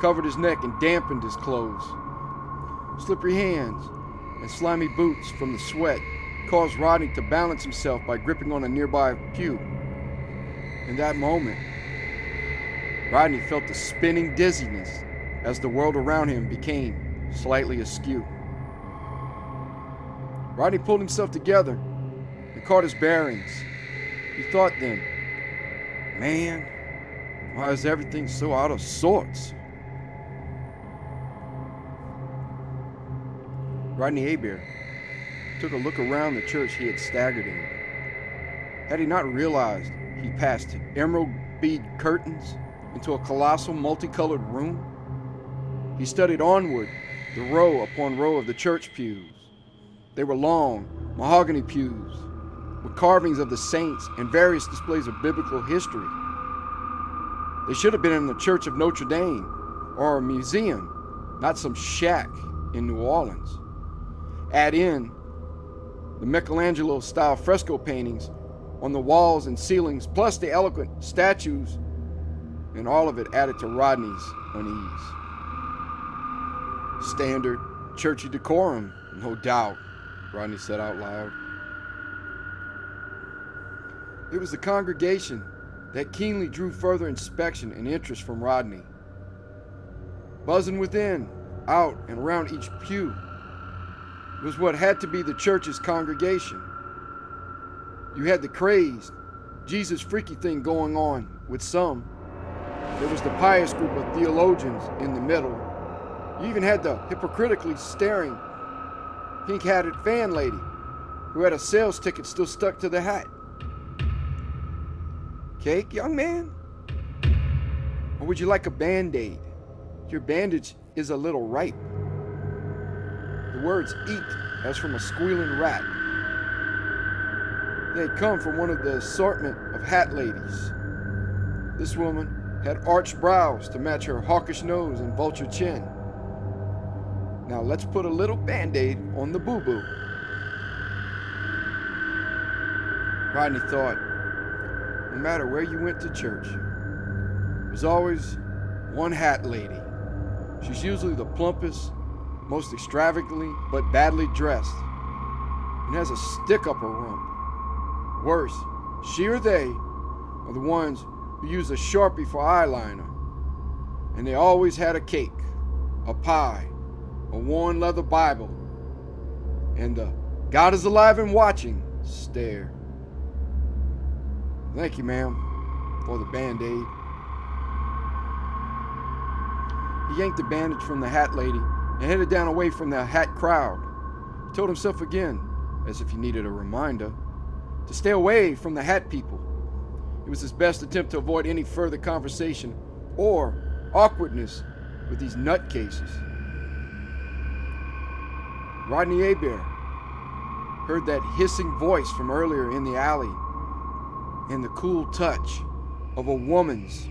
covered his neck, and dampened his clothes. Slippery hands and slimy boots from the sweat caused Rodney to balance himself by gripping on a nearby pew. In that moment, Rodney felt a spinning dizziness as the world around him became slightly askew. Rodney pulled himself together and caught his bearings. He thought then, man, why is everything so out of sorts? Rodney Hebert took a look around the church he had staggered in. Had he not realized he passed emerald bead curtains into a colossal multicolored room? He studied onward the row upon row of the church pews. They were long, mahogany pews with carvings of the saints and various displays of biblical history. They should have been in the Church of Notre Dame or a museum, not some shack in New Orleans. Add in the Michelangelo-style fresco paintings on the walls and ceilings, plus the eloquent statues, and all of it added to Rodney's unease. Standard churchy decorum, no doubt, Rodney said out loud. It was the congregation that keenly drew further inspection and interest from Rodney. Buzzing within, out, and around each pew was what had to be the church's congregation. You had the crazed, Jesus freaky thing going on with some. There was the pious group of theologians in the middle. You even had the hypocritically staring, pink-hatted fan lady who had a sales ticket still stuck to the hat. Cake, young man? Or would you like a Band-Aid? Your bandage is a little ripe. The words eat as from a squealing rat. They had come from one of the assortment of hat ladies. This woman had arched brows to match her hawkish nose and vulture chin. Now let's put a little Band-Aid on the boo-boo. Rodney thought, no matter where you went to church, there's always one hat lady. She's usually the plumpest, most extravagantly but badly dressed, and has a stick up her rump. Worse, she or they are the ones who use a Sharpie for eyeliner, and they always had a cake, a pie, a worn leather Bible, and the God is alive and watching stare. Thank you, ma'am, for the Band-Aid. He yanked the bandage from the hat lady and headed down away from the hat crowd. He told himself again, as if he needed a reminder, to stay away from the hat people. It was his best attempt to avoid any further conversation or awkwardness with these nutcases. Rodney Hebert heard that hissing voice from earlier in the alley and the cool touch of a woman's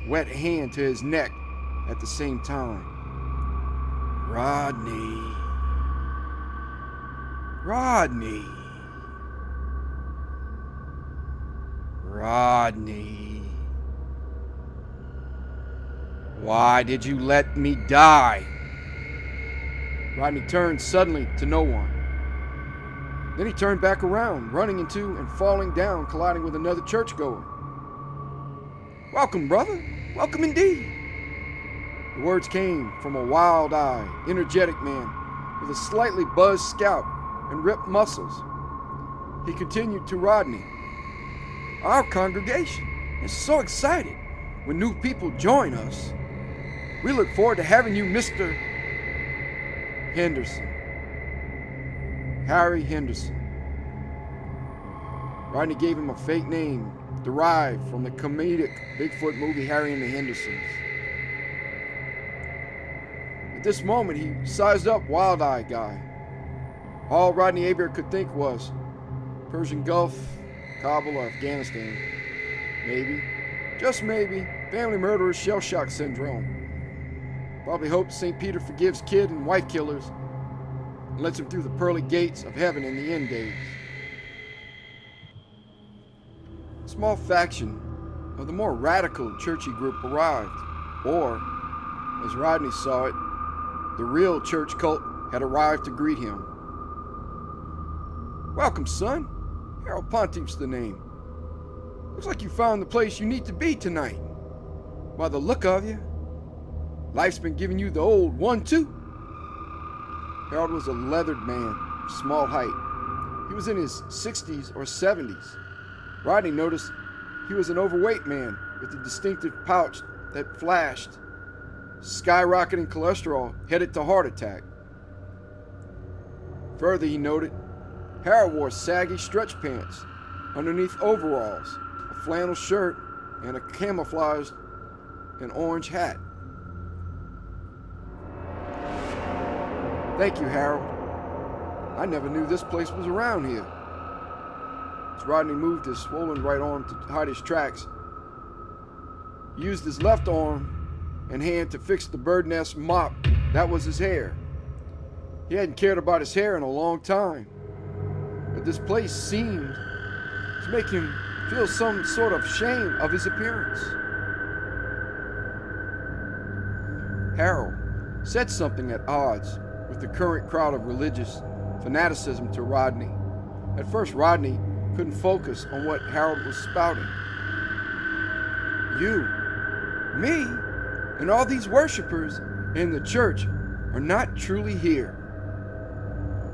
wet hand to his neck at the same time. Rodney. Rodney. Rodney. Why did you let me die? Rodney turned suddenly to no one. Then he turned back around, running into and falling down, colliding with another churchgoer. Welcome, brother. Welcome indeed. The words came from a wild-eyed, energetic man with a slightly buzzed scalp and ripped muscles. He continued to Rodney. Our congregation is so excited when new people join us. We look forward to having you, Mr. Henderson. Harry Henderson. Rodney gave him a fake name derived from the comedic Bigfoot movie Harry and the Hendersons. At this moment, he sized up Wild-Eye Guy. All Rodney Hebert could think was Persian Gulf, Kabul, or Afghanistan. Maybe, just maybe, family murderers, shell shock syndrome. Probably hopes St. Peter forgives kid and wife killers and lets him through the pearly gates of heaven in the end days. A small faction of the more radical churchy group arrived, or, as Rodney saw it, the real church cult had arrived to greet him. Welcome, son. Harold Pontiff's the name. Looks like you found the place you need to be tonight. By the look of you, life's been giving you the old 1-2. Harold was a leathered man of small height. He was in his 60s or 70s. Rodney noticed he was an overweight man with a distinctive pouch that flashed, skyrocketing cholesterol headed to heart attack. Further, he noted Harold wore saggy stretch pants underneath overalls, a flannel shirt, and a camouflaged and orange hat. Thank you, Harold. I never knew this place was around here. As Rodney moved his swollen right arm to hide his tracks, he used his left arm and hand to fix the bird nest mop that was his hair. He hadn't cared about his hair in a long time, but this place seemed to make him feel some sort of shame of his appearance. Harold said something at odds with the current crowd of religious fanaticism to Rodney. At first, Rodney couldn't focus on what Harold was spouting. You, me, and all these worshipers in the church are not truly here.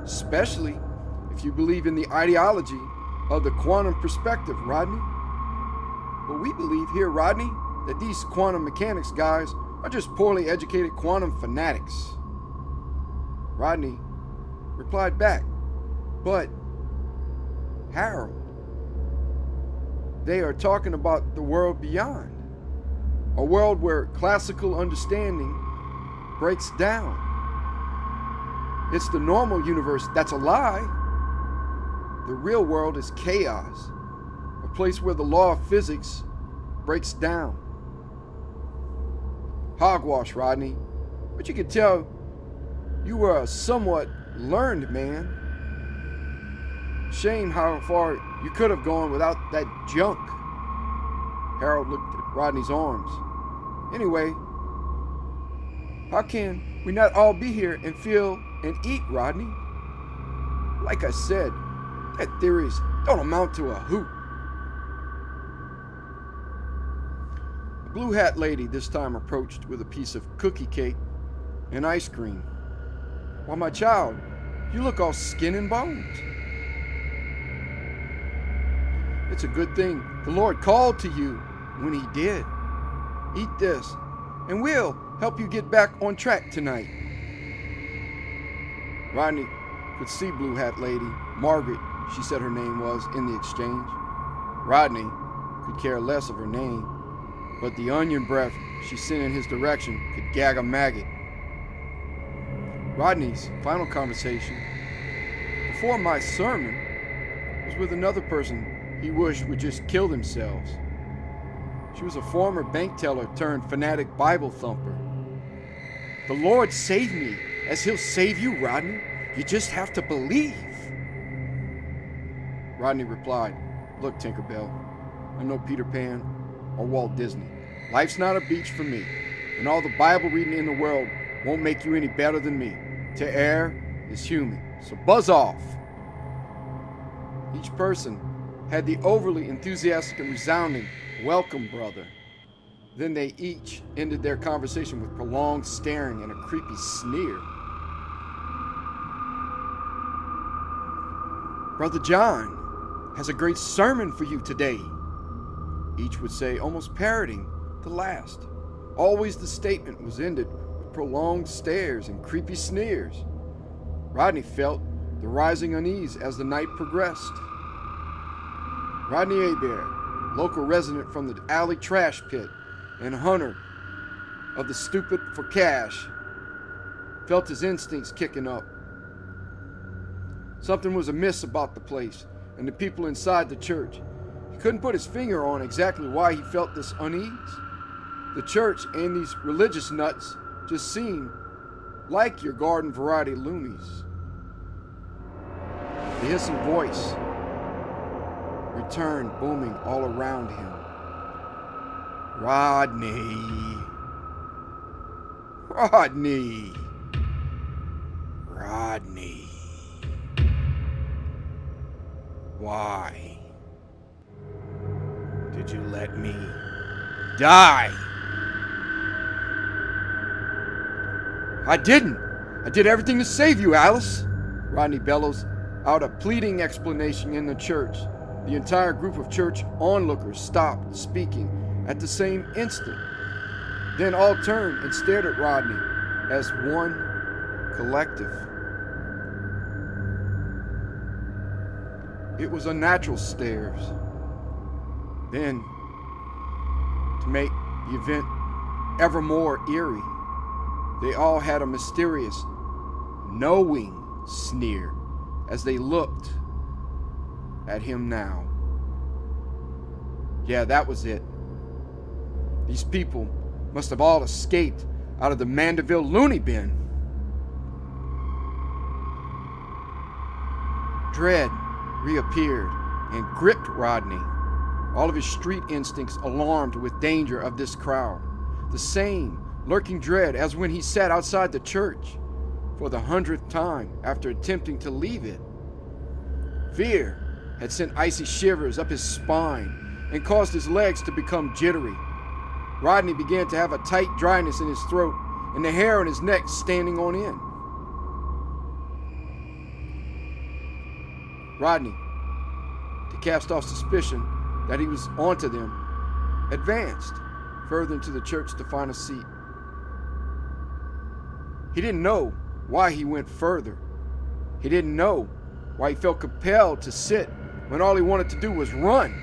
Especially if you believe in the ideology of the quantum perspective, Rodney. But we believe here, Rodney, that these quantum mechanics guys are just poorly educated quantum fanatics. Rodney replied back, but Harold, they are talking about the world beyond, a world where classical understanding breaks down. It's the normal universe that's a lie. The real world is chaos, a place where the law of physics breaks down. Hogwash, Rodney, but you could tell you were a somewhat learned man. Shame how far you could have gone without that junk. Harold looked at Rodney's arms. Anyway, how can we not all be here and feel and eat, Rodney? Like I said, that theories don't amount to a hoot. The blue hat lady this time approached with a piece of cookie cake and ice cream. Why, my child, you look all skin and bones. It's a good thing the Lord called to you when he did. Eat this, and we'll help you get back on track tonight. Rodney could see Blue Hat Lady, Margaret, she said her name was, in the exchange. Rodney could care less of her name, but the onion breath she sent in his direction could gag a maggot. Rodney's final conversation before my sermon was with another person he wished would just kill themselves. She was a former bank teller turned fanatic Bible thumper. The Lord saved me as He'll save you, Rodney. You just have to believe. Rodney replied, "Look, Tinkerbell, I'm no Peter Pan or Walt Disney. Life's not a beach for me, and all the Bible reading in the world won't make you any better than me. To err is human, so buzz off." Each person had the overly enthusiastic and resounding, "Welcome, brother." Then they each ended their conversation with prolonged staring and a creepy sneer. "Brother John has a great sermon for you today," each would say, almost parroting the last. Always the statement was ended with prolonged stares and creepy sneers. Rodney felt the rising unease as the night progressed. Rodney Hebert, local resident from the alley trash pit and hunter of the stupid for cash, felt his instincts kicking up. Something was amiss about the place and the people inside the church. He couldn't put his finger on exactly why he felt this unease. The church and these religious nuts just seemed like your garden variety loonies. The hissing voice returned, booming all around him. "Rodney. Rodney. Rodney. Why did you let me die?" "I didn't. I did everything to save you, Alice." Rodney bellows out a pleading explanation in the church. The entire group of church onlookers stopped speaking at the same instant. Then all turned and stared at Rodney as one collective. It was unnatural stares. Then, to make the event ever more eerie, they all had a mysterious, knowing sneer as they looked at him now. Yeah, that was it. These people must have all escaped out of the Mandeville loony bin. Dread reappeared and gripped Rodney, all of his street instincts alarmed with danger of this crowd. The same lurking dread as when he sat outside the church for the 100th time after attempting to leave it. Fear had sent icy shivers up his spine and caused his legs to become jittery. Rodney began to have a tight dryness in his throat and the hair on his neck standing on end. Rodney, to cast off suspicion that he was onto them, advanced further into the church to find a seat. He didn't know why he went further. He didn't know why he felt compelled to sit when all he wanted to do was run.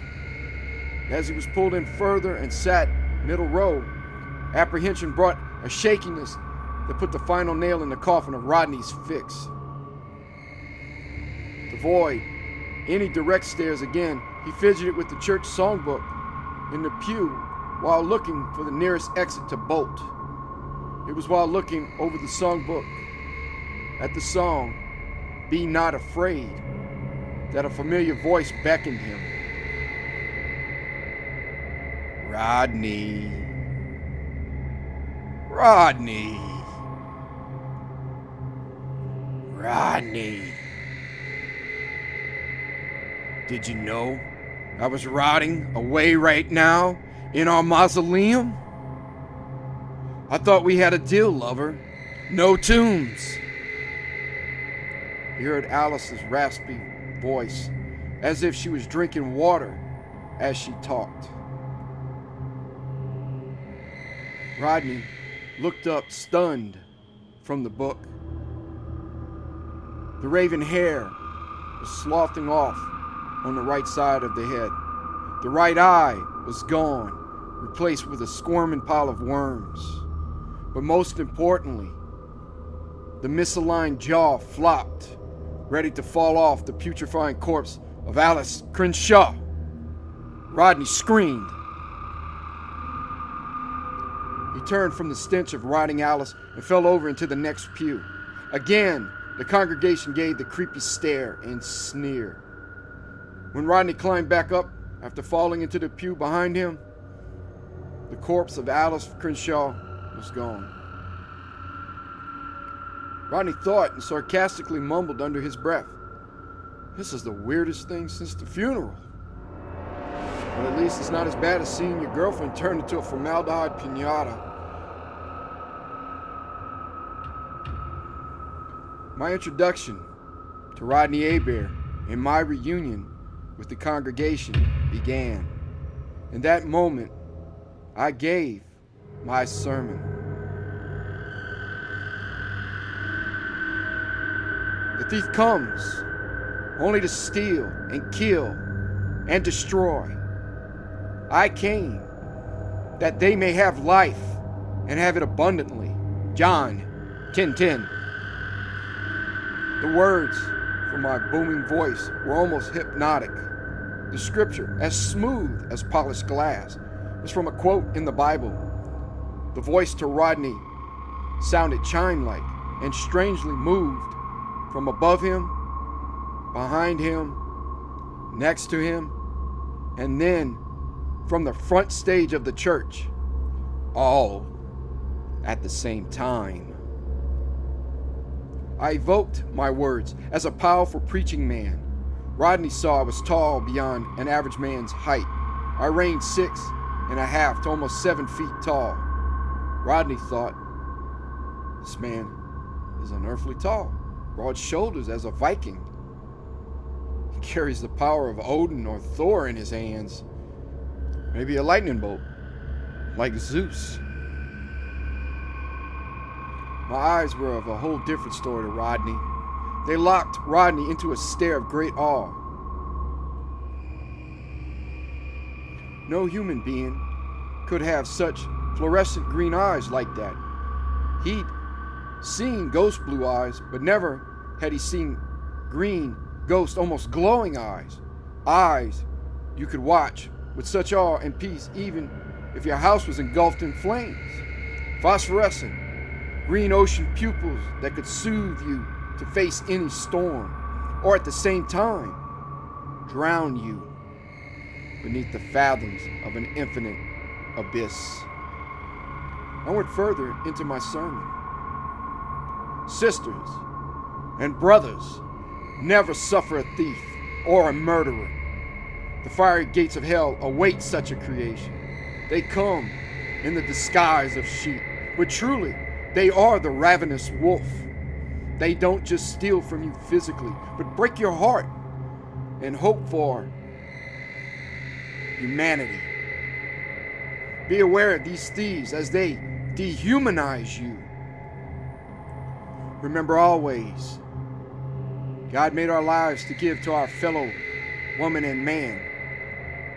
As he was pulled in further and sat middle row, apprehension brought a shakiness that put the final nail in the coffin of Rodney's fix. To avoid any direct stares again, he fidgeted with the church songbook in the pew while looking for the nearest exit to bolt. It was while looking over the songbook at the song, "Be Not Afraid," that a familiar voice beckoned him. "Rodney. Rodney. Rodney. Did you know I was rotting away right now in our mausoleum? I thought we had a deal, lover. No tombs." He heard Alice's raspy voice, as if she was drinking water as she talked. Rodney looked up, stunned, from the book. The raven hair was sloughing off on the right side of the head. The right eye was gone, replaced with a squirming pile of worms. But most importantly, the misaligned jaw flopped, ready to fall off the putrefying corpse of Alice Crenshaw. Rodney screamed. He turned from the stench of rotting Alice and fell over into the next pew. Again, the congregation gave the creepy stare and sneer. When Rodney climbed back up after falling into the pew behind him, the corpse of Alice Crenshaw was gone. Rodney thought and sarcastically mumbled under his breath, "This is the weirdest thing since the funeral. But at least it's not as bad as seeing your girlfriend turned into a formaldehyde piñata." My introduction to Rodney Hebert and my reunion with the congregation began. In that moment, I gave my sermon. The thief comes only to steal and kill and destroy. I came that they may have life and have it abundantly. John 10:10. The words from my booming voice were almost hypnotic. The scripture, as smooth as polished glass, was from a quote in the Bible. The voice to Rodney sounded chime-like and strangely moved from above him, behind him, next to him, and then from the front stage of the church, all at the same time. I evoked my words as a powerful preaching man. Rodney saw I was tall beyond an average man's height. I ranged 6.5 to almost 7 feet tall. Rodney thought, this man is unearthly tall, broad shoulders as a Viking. He carries the power of Odin or Thor in his hands. Maybe a lightning bolt, like Zeus. My eyes were of a whole different story to Rodney. They locked Rodney into a stare of great awe. No human being could have such fluorescent green eyes like that. He'd seen ghost blue eyes, but never had he seen green, ghost, almost glowing eyes. Eyes you could watch with such awe and peace even if your house was engulfed in flames. Phosphorescent, green ocean pupils that could soothe you to face any storm, or at the same time, drown you beneath the fathoms of an infinite abyss. I went further into my sermon. Sisters and brothers, never suffer a thief or a murderer. The fiery gates of hell await such a creation. They come in the disguise of sheep, but truly, they are the ravenous wolf. They don't just steal from you physically, but break your heart and hope for humanity. Be aware of these thieves as they dehumanize you. Remember always, God made our lives to give to our fellow woman and man.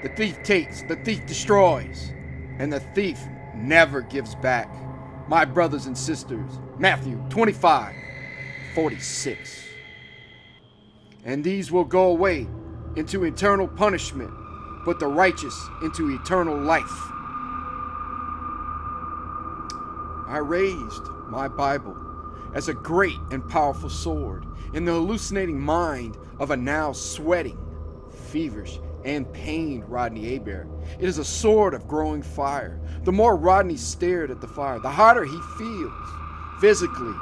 The thief takes, the thief destroys, and the thief never gives back. My brothers and sisters, Matthew 25:46. And these will go away into eternal punishment, but the righteous into eternal life. I raised my Bible as a great and powerful sword in the hallucinating mind of a now sweating, feverish, and pained Rodney Hebert. It is a sword of growing fire. The more Rodney stared at the fire, the hotter he feels physically,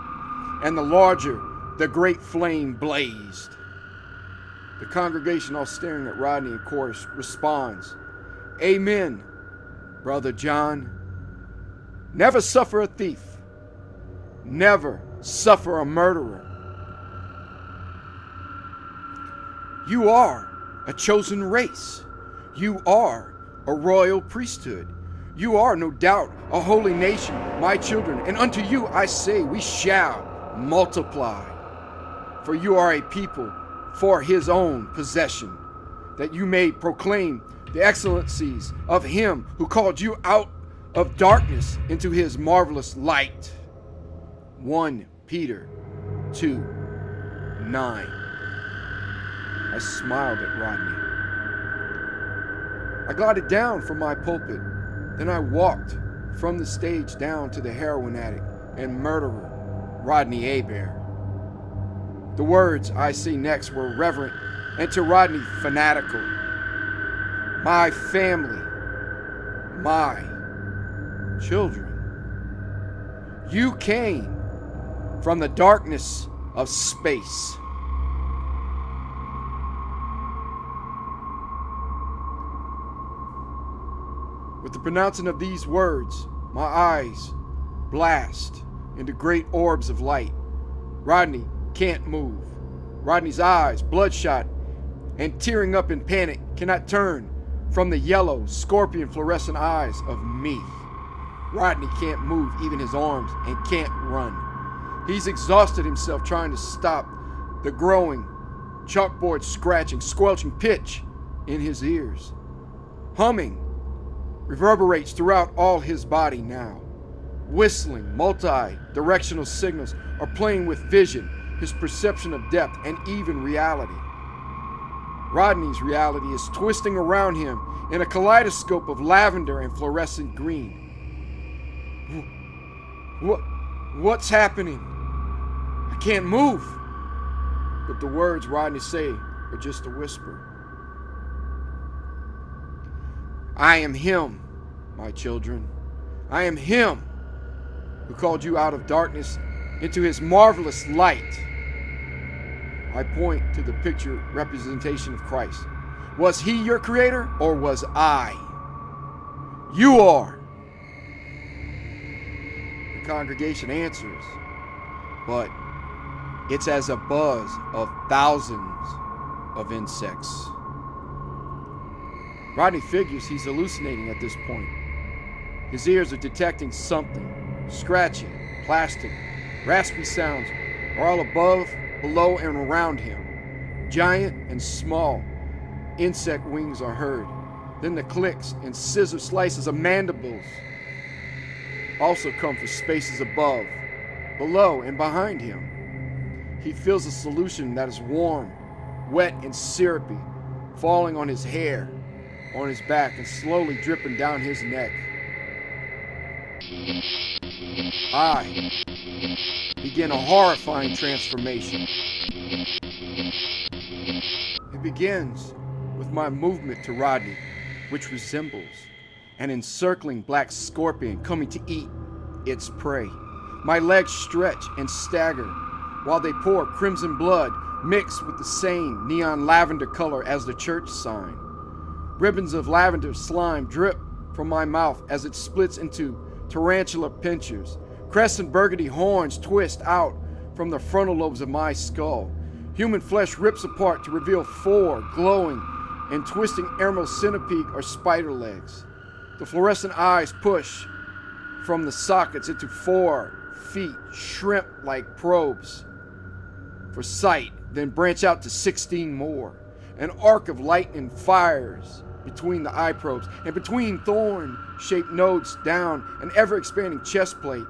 and the larger the great flame blazed. The congregation, all staring at Rodney in chorus, responds, "Amen, Brother John. Never suffer a thief. Never suffer a murderer. You are a chosen race. You are a royal priesthood. You are no doubt a holy nation, my children, and unto you I say, we shall multiply. For you are a people for his own possession, that you may proclaim the excellencies of him who called you out of darkness into his marvelous light. 1 Peter 2:9. I smiled at Rodney. I glided down from my pulpit. Then I walked from the stage down to the heroin addict and murderer, Rodney Hebert. The words I say next were reverent and to Rodney fanatical. My family, my children. You came from the darkness of space. With the pronouncing of these words, my eyes blast into great orbs of light. Rodney can't move. Rodney's eyes, bloodshot and tearing up in panic, cannot turn from the yellow, scorpion fluorescent eyes of me. Rodney can't move even his arms and can't run. He's exhausted himself trying to stop the growing, chalkboard scratching, squelching pitch in his ears. Humming reverberates throughout all his body now. Whistling, multi-directional signals are playing with vision, his perception of depth, and even reality. Rodney's reality is twisting around him in a kaleidoscope of lavender and fluorescent green. What's happening? I can't move. But the words Rodney say are just a whisper. I am him, my children. I am him who called you out of darkness into his marvelous light. I point to the picture representation of Christ. Was he your creator or was I? You are. The congregation answers, but it's as a buzz of thousands of insects. Rodney figures he's hallucinating at this point. His ears are detecting something. Scratchy, plastic, raspy sounds are all above, below, and around him. Giant and small insect wings are heard. Then the clicks and scissor slices of mandibles also come from spaces above, below, and behind him. He feels a solution that is warm, wet, and syrupy, falling on his hair, on his back, and slowly dripping down his neck. I begin a horrifying transformation. It begins with my movement to Rodney, which resembles an encircling black scorpion coming to eat its prey. My legs stretch and stagger while they pour crimson blood mixed with the same neon lavender color as the church sign. Ribbons of lavender slime drip from my mouth as it splits into tarantula pinchers. Crescent burgundy horns twist out from the frontal lobes of my skull. Human flesh rips apart to reveal 4 glowing and twisting emerald centipede or spider legs. The fluorescent eyes push from the sockets into 4 feet, shrimp-like probes for sight, then branch out to 16 more. An arc of lightning fires between the eye probes and between thorn-shaped nodes down an ever-expanding chest plate.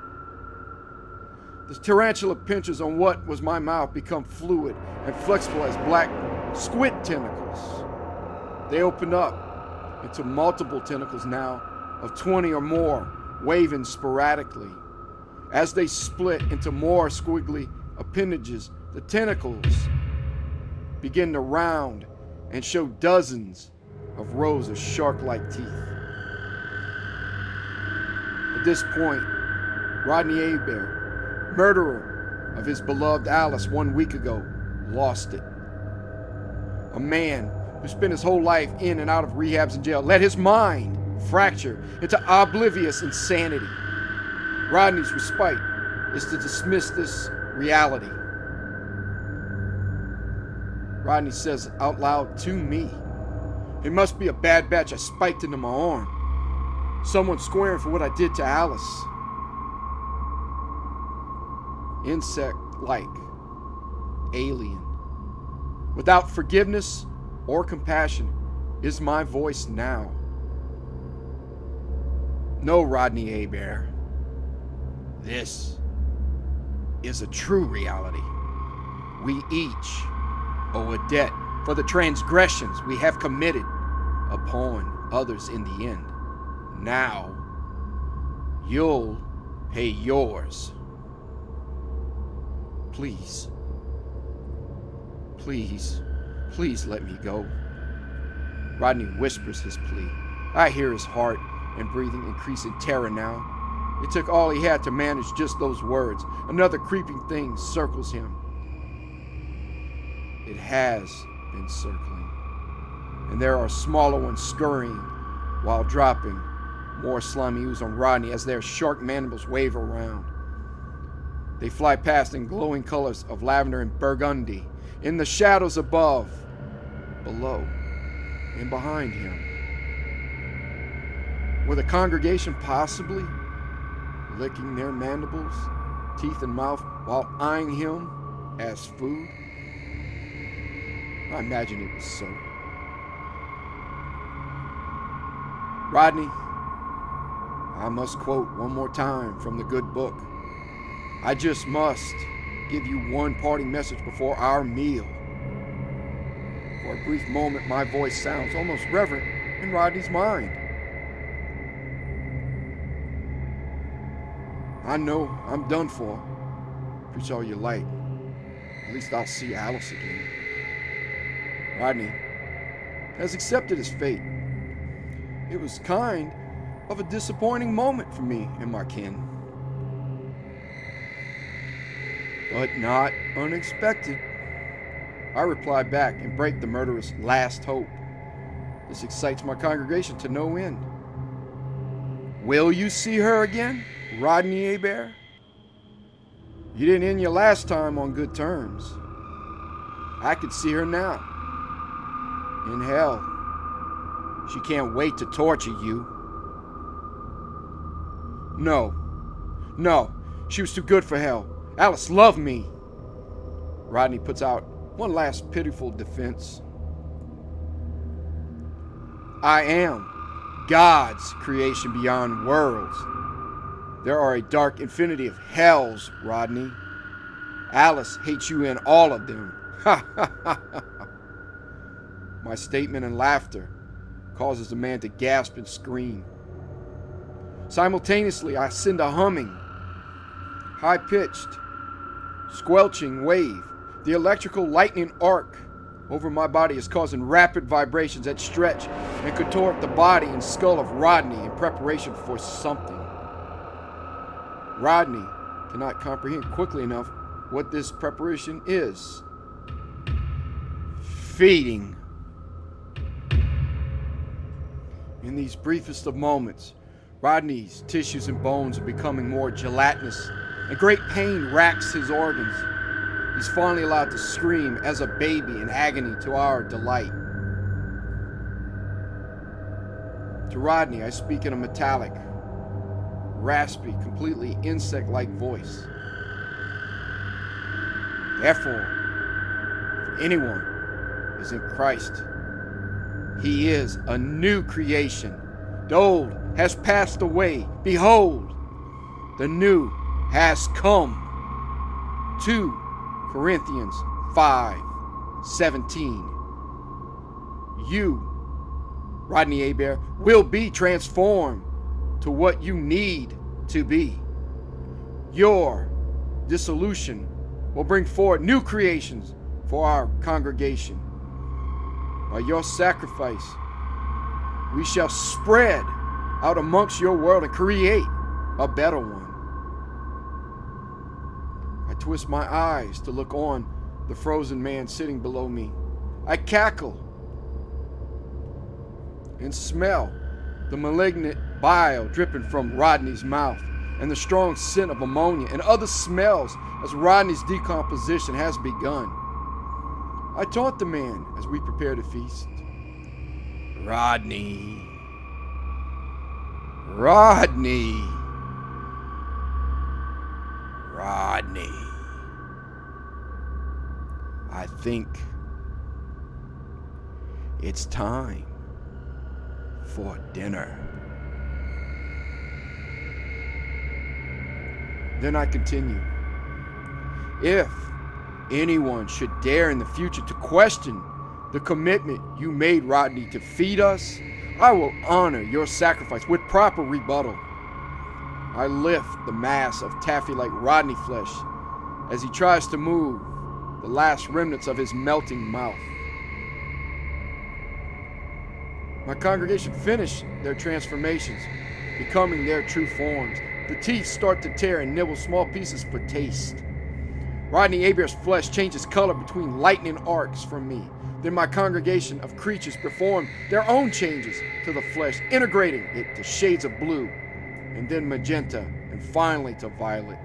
The tarantula pinchers on what was my mouth become fluid and flexible as black squid tentacles. They open up into multiple tentacles now of 20 or more, waving sporadically. As they split into more squiggly appendages, the tentacles begin to round and show dozens of rows of shark-like teeth. At this point, Rodney Hebert, murderer of his beloved Alice 1 week ago, lost it. A man who spent his whole life in and out of rehabs and jail let his mind fracture into oblivious insanity. Rodney's respite is to dismiss this reality. Rodney says out loud to me, "It must be a bad batch I spiked into my arm." Someone squaring for what I did to Alice. Insect-like. Alien. Without forgiveness or compassion is my voice now. No, Rodney Hebert. This is a true reality. We each owe a debt for the transgressions we have committed upon others in the end. Now, you'll pay yours. Please, please, please let me go. Rodney whispers his plea. I hear his heart and breathing increase in terror now. It took all he had to manage just those words. Another creeping thing circles him. It has been circling. And there are smaller ones scurrying while dropping more slimy ooze on Rodney as their shark mandibles wave around. They fly past in glowing colors of lavender and burgundy, in the shadows above, below, and behind him. Were the congregation possibly licking their mandibles, teeth and mouth, while eyeing him as food? I imagine it was so. Rodney, I must quote one more time from the good book. I just must give you one parting message before our meal. For a brief moment, my voice sounds almost reverent in Rodney's mind. I know I'm done for. Preach all you like. At least I'll see Alice again. Rodney has accepted his fate. It was kind of a disappointing moment for me and my kin. But not unexpected. I reply back and break the murderer's last hope. This excites my congregation to no end. Will you see her again, Rodney Hebert? You didn't end your last time on good terms. I could see her now. In hell. She can't wait to torture you. No. She was too good for hell. Alice loved me. Rodney puts out one last pitiful defense. I am God's creation beyond worlds. There are a dark infinity of hells, Rodney. Alice hates you in all of them. Ha ha ha ha. My statement and laughter causes the man to gasp and scream. Simultaneously, I send a humming, high-pitched, squelching wave. The electrical lightning arc over my body is causing rapid vibrations that stretch and contort the body and skull of Rodney in preparation for something. Rodney cannot comprehend quickly enough what this preparation is. Feeding. In these briefest of moments, Rodney's tissues and bones are becoming more gelatinous, and great pain racks his organs. He's finally allowed to scream as a baby in agony to our delight. To Rodney, I speak in a metallic, raspy, completely insect-like voice. Therefore, if anyone is in Christ, he is a new creation. The old has passed away. Behold, the new has come. 2 Corinthians 5:17. You, Rodney Hebert, will be transformed to what you need to be. Your dissolution will bring forward new creations for our congregation. By your sacrifice, we shall spread out amongst your world and create a better one. I twist my eyes to look on the frozen man sitting below me. I cackle and smell the malignant bile dripping from Rodney's mouth and the strong scent of ammonia and other smells as Rodney's decomposition has begun. I taunt the man as we prepare to feast. Rodney, Rodney. I think it's time for dinner. Then I continue. If anyone should dare in the future to question the commitment you made, Rodney, to feed us, I will honor your sacrifice with proper rebuttal. I lift the mass of taffy-like Rodney flesh as he tries to move the last remnants of his melting mouth. My congregation finish their transformations, becoming their true forms. The teeth start to tear and nibble small pieces for taste. Rodney Hebert's flesh changes color between lightning arcs from me. Then my congregation of creatures perform their own changes to the flesh, integrating it to shades of blue, and then magenta, and finally to violet.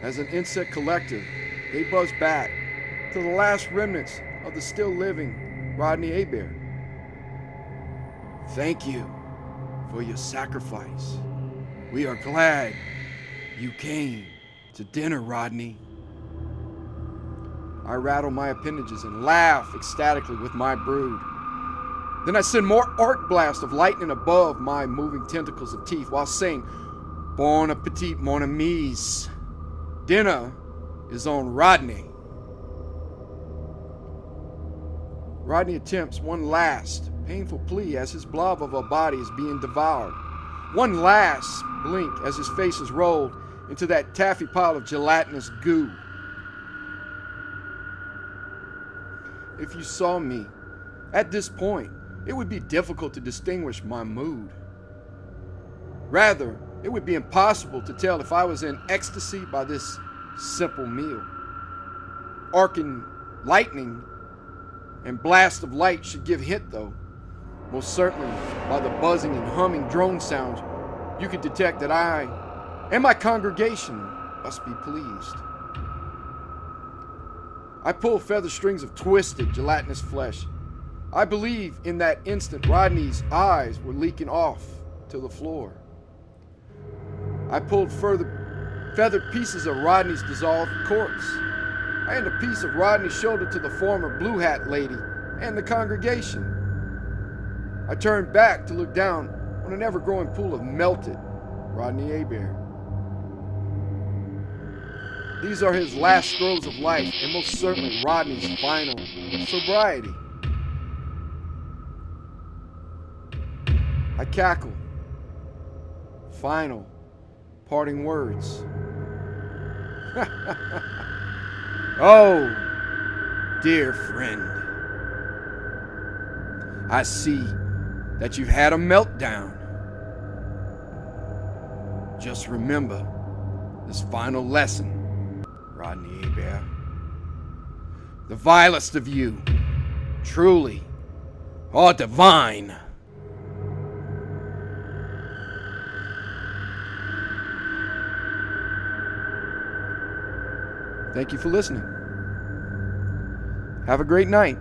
As an insect collective, they buzz back to the last remnants of the still living Rodney Hebert. Thank you for your sacrifice. We are glad you came to dinner, Rodney. I rattle my appendages and laugh ecstatically with my brood. Then I send more arc blasts of lightning above my moving tentacles of teeth while saying, Bon appetit, mon amis. Dinner is on Rodney. Rodney attempts one last painful plea as his blob of a body is being devoured. One last blink as his face is rolled into that taffy pile of gelatinous goo. If you saw me at this point, it would be difficult to distinguish my mood. Rather, it would be impossible to tell if I was in ecstasy by this simple meal. Arcing lightning and blast of light should give hint, though. Most certainly, by the buzzing and humming drone sounds, you could detect that I and my congregation must be pleased. I pull feather strings of twisted, gelatinous flesh. I believe in that instant Rodney's eyes were leaking off to the floor. I pulled feathered pieces of Rodney's dissolved corpse. I hand a piece of Rodney's shoulder to the former blue hat lady and the congregation. I turned back to look down on an ever-growing pool of melted Rodney Hebert. These are his last throes of life, and most certainly Rodney's final sobriety. I cackle. Final parting words. Oh, dear friend. I see that you've had a meltdown. Just remember this final lesson, Rodney Hebert. The vilest of you, truly, are divine. Thank you for listening. Have a great night.